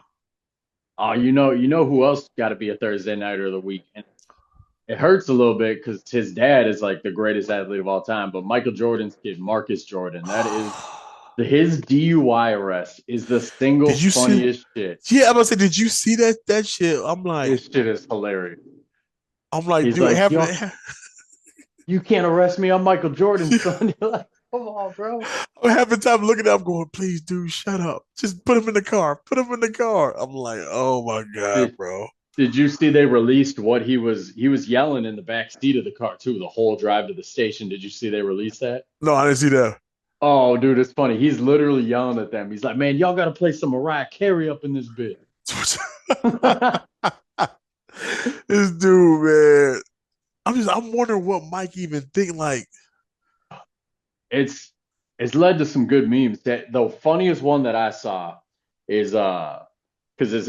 Oh, you know who else got to be a Thursday nighter of the week, and it hurts a little bit because his dad is like the greatest athlete of all time, but Michael Jordan's kid, Marcus Jordan, that is his DUI arrest is the single Did you see? funniest shit. Yeah, I'm gonna say, did you see that shit? This shit is hilarious. I'm like, He's dude, it like, happened. yo, you can't arrest me. I'm Michael Jordan's son. You're like, come on, bro. I'm half the time looking up, going, please, dude, shut up. Just put him in the car. Put him in the car. I'm like, oh my god, Did, bro. did you see they released what he was yelling in the back seat of the car too, the whole drive to the station? Did you see they released that? No, I didn't see that. Oh, dude, it's funny. He's literally yelling at them. He's like, "Man, y'all got to play some Mariah Carey up in this bit." This dude, man. I'm wondering what Mike even think. Like, it's it's led to some good memes. The funniest one that I saw is because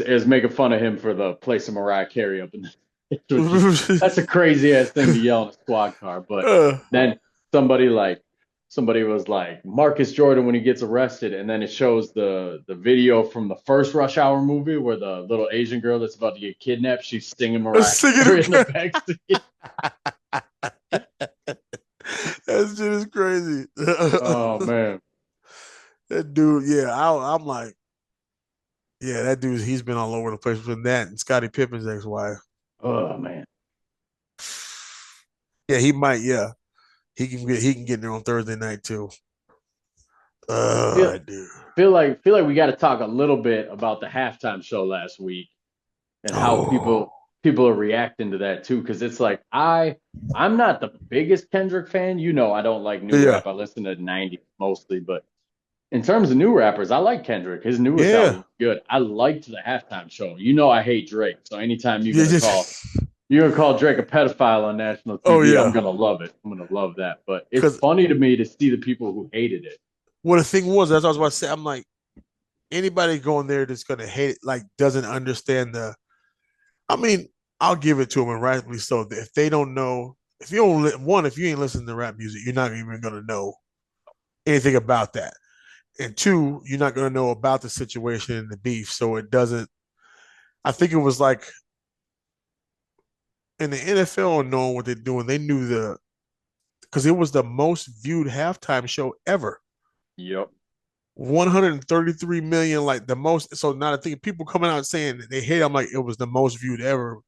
it's making fun of him for the play some Mariah Carey up in the which is that's a crazy ass thing to yell in a squad car. But uh, then somebody like somebody was like Marcus Jordan when he gets arrested, and then it shows the video from the first Rush Hour movie where the little Asian girl that's about to get kidnapped, she's singing Mariah singing. Carey in the backseat. That shit is crazy. Oh man. That dude, yeah, I'm like, yeah, that dude, he's been all over the place with that and Scottie Pippen's ex-wife. Oh man. Yeah, he might, yeah. He can get there on Thursday night too. Feel Dude. feel like we got to talk a little bit about the halftime show last week and how Oh. people are reacting to that too. Because it's like I'm not the biggest Kendrick fan. You know, I don't like new Yeah. rap. I listen to '90s mostly, but in terms of new rappers, I like Kendrick. His newest Yeah. album is good. I liked the halftime show. You know, I hate Drake, so anytime Yeah, just you're gonna call Drake a pedophile on national oh TV, I'm yeah. gonna love it. I'm gonna love that. But it's Because funny to me to see the people who hated it. what the thing was, that's what I was about to say. I'm like, anybody going there that's gonna hate it, like doesn't understand the I mean, I'll give it to them, and rightfully so. If they don't know, if you don't, one, if you ain't listening to rap music, you're not even gonna know anything about that. And two, you're not gonna know about the situation and the beef. So it doesn't. I think it was like in the NFL, knowing what they're doing, they knew because it was the most viewed halftime show ever. Yep. 133 million, like the most. So now I think people coming out saying that they hate. I'm like, it was the most viewed ever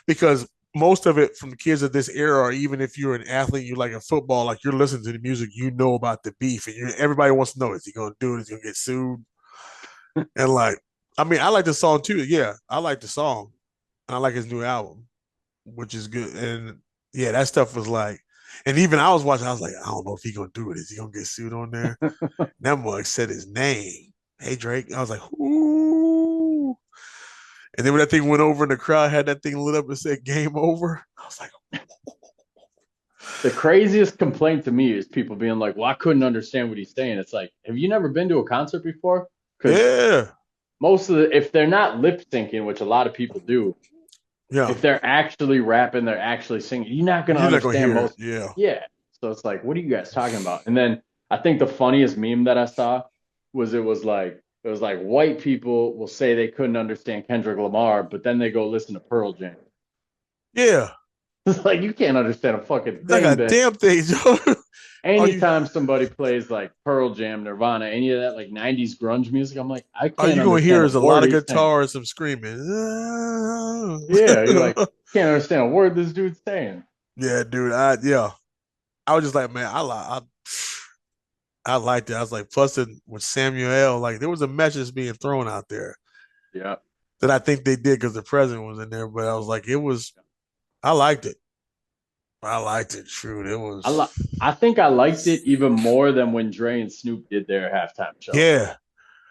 because most of it from the kids of this era, or even if you're an athlete, you like a football, like you're listening to the music, you know about the beef, and everybody wants to know is he gonna do it? Is he gonna get sued? And like, I mean, I like the song too. Yeah, I like the song, and I like his new album, which is good. And yeah, that stuff was like, and even I was watching, I was like, I don't know if he gonna do it. Is he gonna get sued on there? That mug said his name. Hey Drake. I was like, ooh. And then when that thing went over and the crowd had that thing lit up and said game over, I was like, The craziest complaint to me is people being like, "Well, I couldn't understand what he's saying." It's like, have you never been to a concert before? Because yeah, if they're not lip syncing, which a lot of people do, yeah. if they're actually rapping, they're actually singing, you're not gonna You're not gonna understand hear it. most. Yeah. Yeah. So it's like, what are you guys talking about? And then I think the funniest meme that I saw it was like white people will say they couldn't understand Kendrick Lamar, but then they go listen to Pearl Jam. Yeah. It's like you can't understand a fucking Like thing a that damn thing. Are you anytime somebody plays like Pearl Jam, Nirvana, any of that like 90s grunge music, I'm like, I all can't you gonna hear understand a is a lot word of he's saying. guitar and some screaming. Yeah, you're like, can't understand a word this dude's saying. Yeah, dude. I was just like, man, I liked it. I was like, plus with Samuel L. Like there was a message being thrown out there Yeah. that I think they did because the president was in there. But I was like, I liked it. I liked it. Shoot, it I was. li- I think I liked it even more than when Dre and Snoop did their halftime show. Yeah,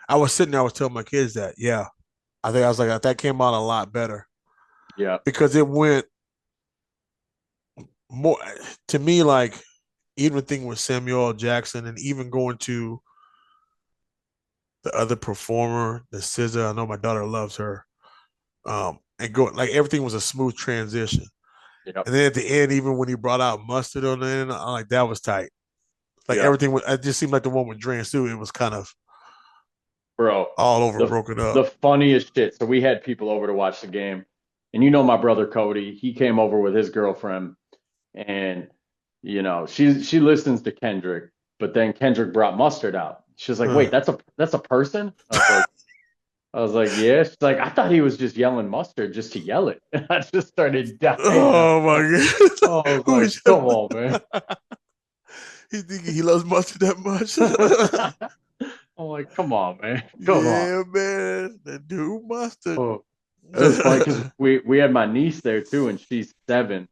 I was sitting there. I was telling my kids that. Yeah, I think I was like that came out a lot better Yeah. because it went more to me like even thing with Samuel L. Jackson and even going to the other performer, the SZA. I know my daughter loves her. And go like everything was a smooth transition. Yep. And then at the end, even when he brought out mustard on the end, I'm like that was tight. Like Yep. everything, it just seemed like the one with Dre and Stu, it was kind of Bro, all over, the broken up. the funniest shit. So we had people over to watch the game, and you know my brother Cody, he came over with his girlfriend, and she listens to Kendrick, but then Kendrick brought Mustard out. She's like, Huh. "Wait, that's a person?" I was like, "Yeah." She's like, "I thought he was just yelling Mustard just to yell it." And I just started dying. Oh my god, I was who like, is "Come on, man." he thinking he loves mustard that much? I'm like, "Come on, man. Come on." Yeah, man, that dude mustard. Oh, it was funny because we had my niece there too, and she's 7.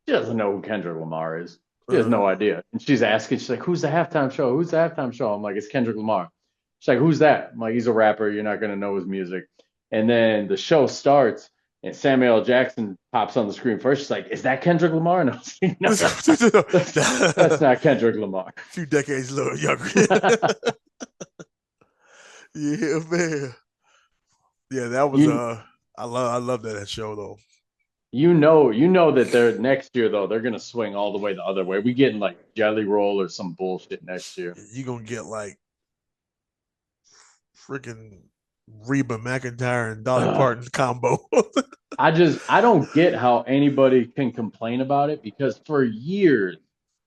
She doesn't know who Kendrick Lamar is. She has no idea. And she's asking, she's like, who's the halftime show? Who's the halftime show? I'm like, it's Kendrick Lamar. She's like, who's that? I'm like, he's a rapper. You're not going to know his music. And then the show starts and Samuel L. Jackson pops on the screen first. She's like, is that Kendrick Lamar? And I was like, no, that's not Kendrick Lamar. A few decades a little younger. Yeah, man. Yeah, that was I love that show though. You know that they're next year though, they're gonna swing all the way the other way. We getting like Jelly Roll or some bullshit next year. You're gonna get like freaking Reba McEntire and Dolly Parton combo. I don't get how anybody can complain about it because for years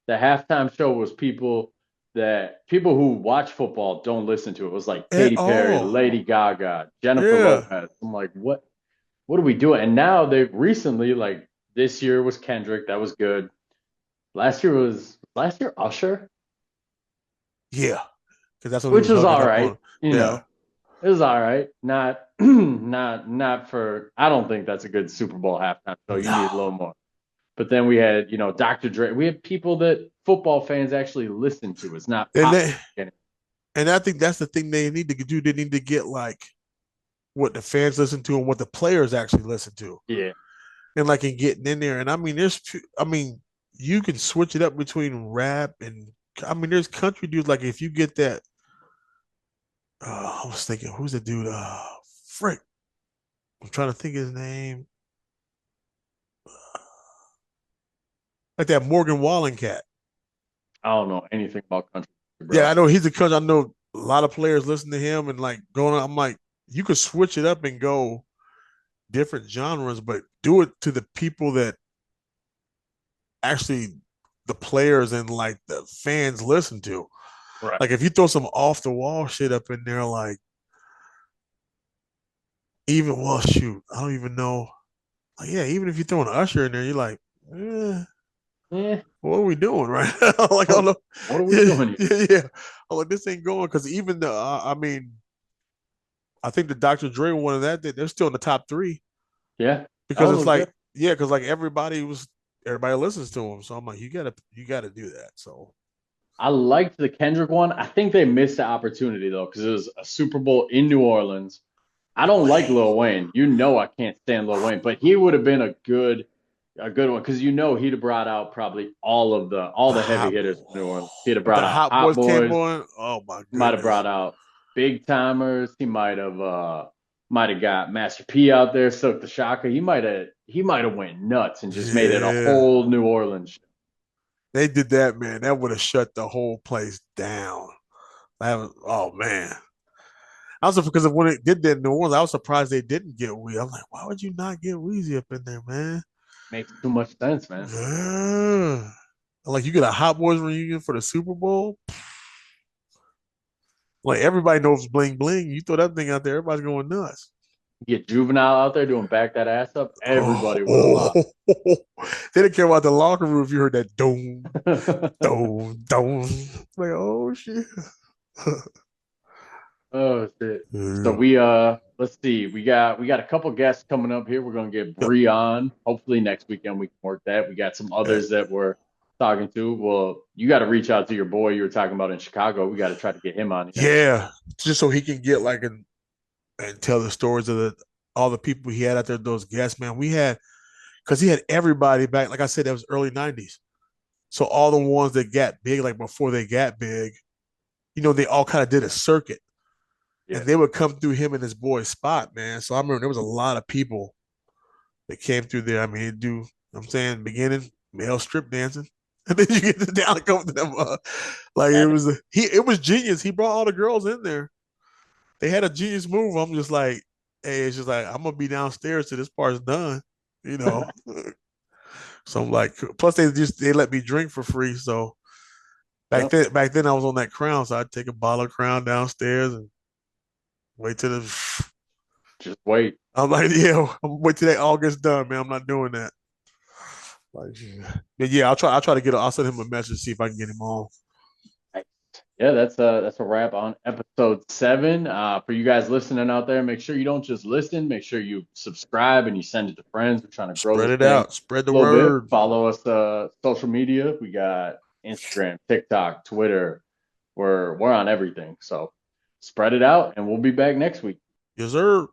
the halftime show was people who watch football don't listen to it. It was like Katy Perry, Lady Gaga, Jennifer Lopez. I'm like, what are we doing? And now they've recently, like this year was Kendrick, that was good. Last year Usher. Yeah, because that's what which was all right. You know, it was all right. Not for. I don't think that's a good Super Bowl halftime show. You need a little more. But then we had, Dr. Dre. We had people that football fans actually listen to. It's not. And I think that's the thing they need to do. They need to get like what the fans listen to and what the players actually listen to. Yeah. And like in getting in there. And I mean, you can switch it up between rap and there's country dudes. Like if you get that, I was thinking, who's the dude? Frick. I'm trying to think of his name. Like that Morgan Wallen cat. I don't know anything about country. Bro. Yeah, I know he's a country. I know a lot of players listen to him and like going on. I'm like, you could switch it up and go different genres, but do it to the people that actually the players and like the fans listen to. Right. Like if you throw some off the wall shit up in there, like I don't even know. Like, yeah, even if you throw an Usher in there, you're like, what are we doing right now? Like, what are we doing here? Yeah. Oh, like, this ain't going because even I think the Dr. Dre one of that, they're still in the top 3. Yeah. Because it's like, because like everybody listens to him. So I'm like, you gotta do that. So I liked the Kendrick one. I think they missed the opportunity though, because it was a Super Bowl in New Orleans. I don't like Lil Wayne. I can't stand Lil Wayne, but he would have been a good one because he'd have brought out probably all the heavy hitters from New Orleans. He'd have brought out Hot Boys. Oh my god! Might have brought out Big Timers. He might have got Master P out there, Silk the Shocker. He might have went nuts and just made it a whole New Orleans show. They did that, man. That would have shut the whole place down. Oh man. Also, because of when it did that in New Orleans, I was surprised they didn't get Weezy. I'm like, why would you not get Weezy up in there, man? Makes too much sense, man. Yeah. Like you get a Hot Boys reunion for the Super Bowl. Like everybody knows Bling Bling. You throw that thing out there, everybody's going nuts. Get Juvenile out there doing back that ass up. Everybody would have They didn't care about the locker room if you heard that doom, doom, doom. Like, oh shit. Oh shit. So we let's see. We got a couple guests coming up here. We're gonna get Bree on. Hopefully next weekend we can work that. We got some others that we're talking to. Well, you got to reach out to your boy you were talking about in Chicago. We got to try to get him on here. Yeah, just so he can get like and tell the stories of all the people he had out there, those guests, man. Because he had everybody back. Like I said, that was early 90s. So all the ones that got big, like before they got big, they all kind of did a circuit. Yeah. And they would come through him and his boy's spot, man. So I remember there was a lot of people that came through there. I mean, he'd do, beginning, male strip dancing. And then you get to down and come to them. It was genius. He brought all the girls in there. They had a genius move. I'm just like, hey, it's just like, I'm going to be downstairs till this part's done, So I'm like, plus they let me drink for free. So back then I was on that Crown. So I'd take a bottle of Crown downstairs and wait till just wait. I'm like, yeah, I'm wait till that all gets done, man. I'm not doing that. Like, yeah, I'll try to I'll send him a message, see if I can get him on. Yeah, that's a wrap on episode 7. For you guys listening out there, make sure you don't just listen. Make sure you subscribe and you send it to friends. We're trying to grow Spread this it thing out. Spread the a little bit. word. Follow us social media. We got Instagram, TikTok, Twitter. We're on everything. So spread it out, and we'll be back next week. Yes, sir.